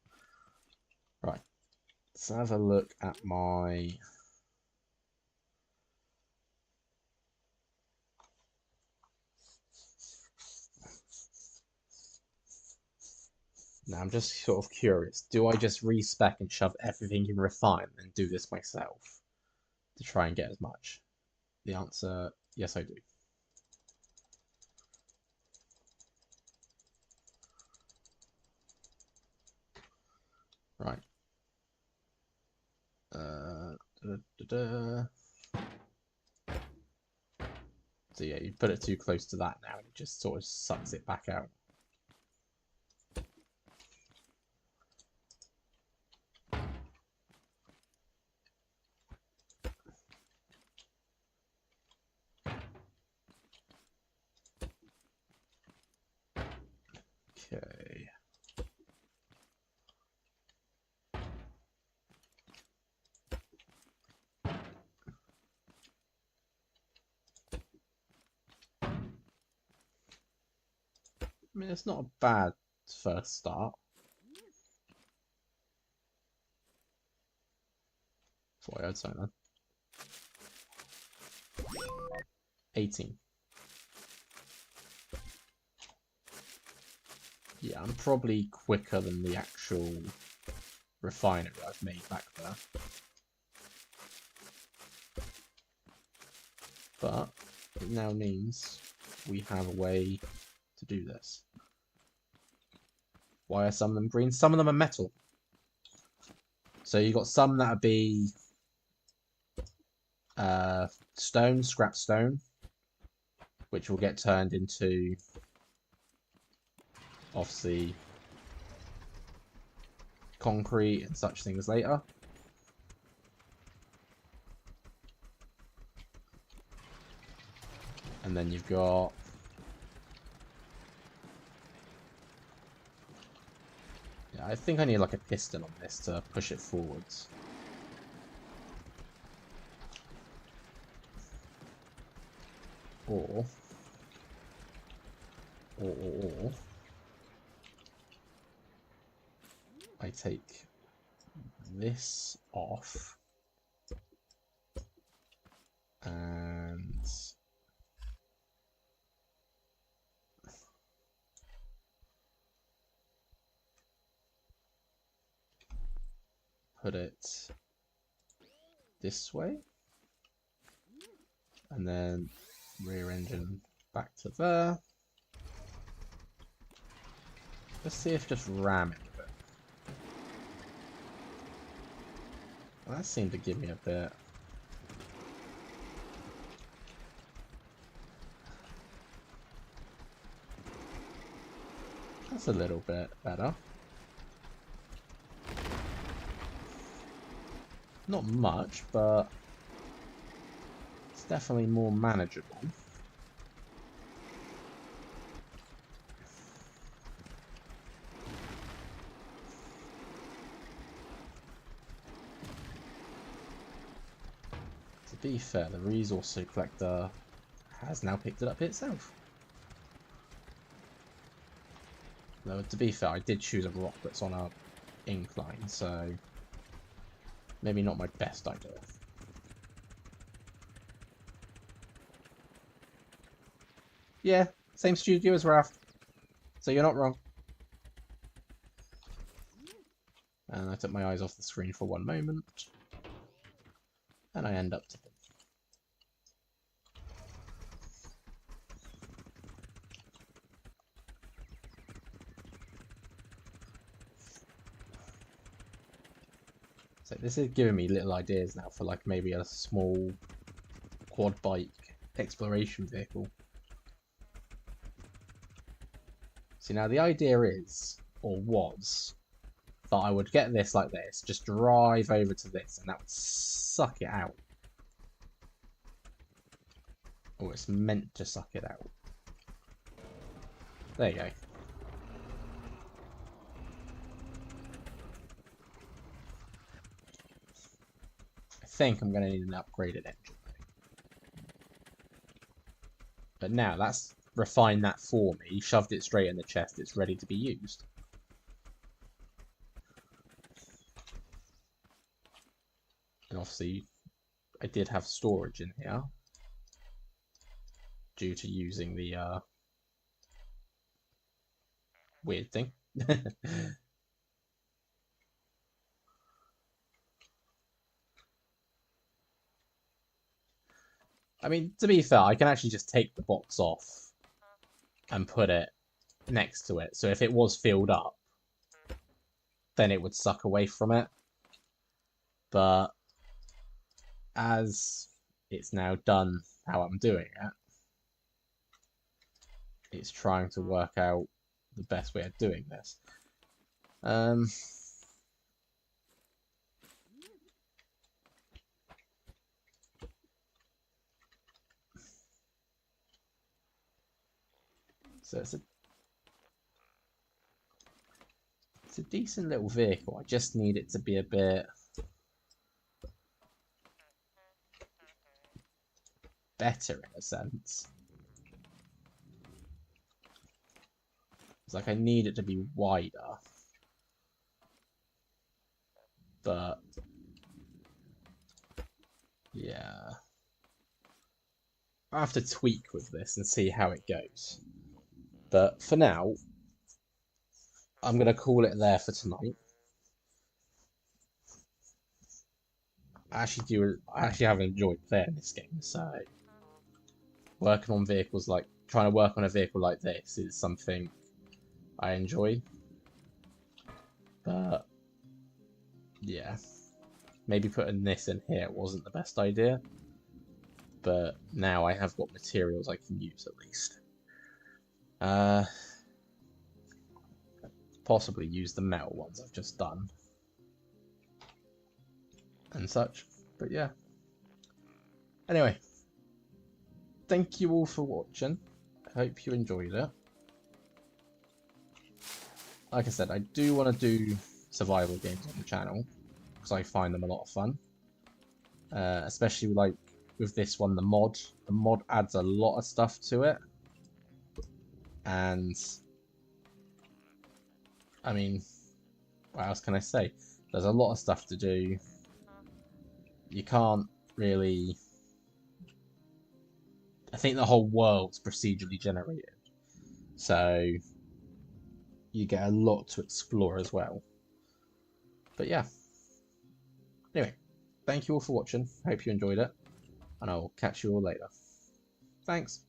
Right. Let's have a look at my... Now I'm just sort of curious. Do I just respec and shove everything in refine and do this myself to try and get as much? The answer, yes I do. Right. So yeah, you put it too close to that now and it just sort of sucks it back out. Okay. I mean, it's not a bad first start. Thought I heard something then. 18. Yeah, I'm probably quicker than the actual refinery I've made back there. But it now means we have a way to do this. Why are some of them green? Some of them are metal. So you got some that'll be stone, scrap stone, which will get turned into, obviously, concrete and such things later. And then you've got I think I need like a piston on this to push it forwards. Or I take this off and put it this way, and then rear engine back to there. Let's see if just ram it a bit. Well, that seemed to give me a bit. That's a little bit better. Not much, but it's definitely more manageable. To be fair, the resource collector has now picked it up itself. Though, to be fair, I did choose a rock that's on a incline, so maybe not my best idea. Yeah, same studio as Raph, so you're not wrong. And I took my eyes off the screen for one moment, and I end up to them. So this is giving me little ideas now for like maybe a small quad bike exploration vehicle. See, now the idea is, or was, that I would get this like this, just drive over to this, and that would suck it out. Or it's meant to suck it out. There you go. I think I'm going to need an upgraded engine. But now that's refined that for me, shoved it straight in the chest, it's ready to be used. And obviously, I did have storage in here due to using the weird thing. I mean, to be fair, I can actually just take the box off and put it next to it. So if it was filled up, then it would suck away from it. But as it's now done how I'm doing it, it's trying to work out the best way of doing this. So it's a decent little vehicle. I just need it to be a bit better in a sense. It's like I need it to be wider. But yeah. I have to tweak with this and see how it goes. But for now, I'm going to call it there for tonight. I actually have enjoyed playing this game, so working on vehicles trying to work on a vehicle like this is something I enjoy. But yeah, maybe putting this in here wasn't the best idea. But now I have got materials I can use at least. Possibly use the metal ones I've just done and such. But yeah. Anyway, thank you all for watching. I hope you enjoyed it. Like I said, I do want to do survival games on the channel because I find them a lot of fun. Especially like with this one, the mod. The mod adds a lot of stuff to it. And I mean, what else can I say? There's a lot of stuff to do. You can't really... I think the whole world's procedurally generated. So you get a lot to explore as well. But yeah. Anyway, thank you all for watching. Hope you enjoyed it. And I'll catch you all later. Thanks.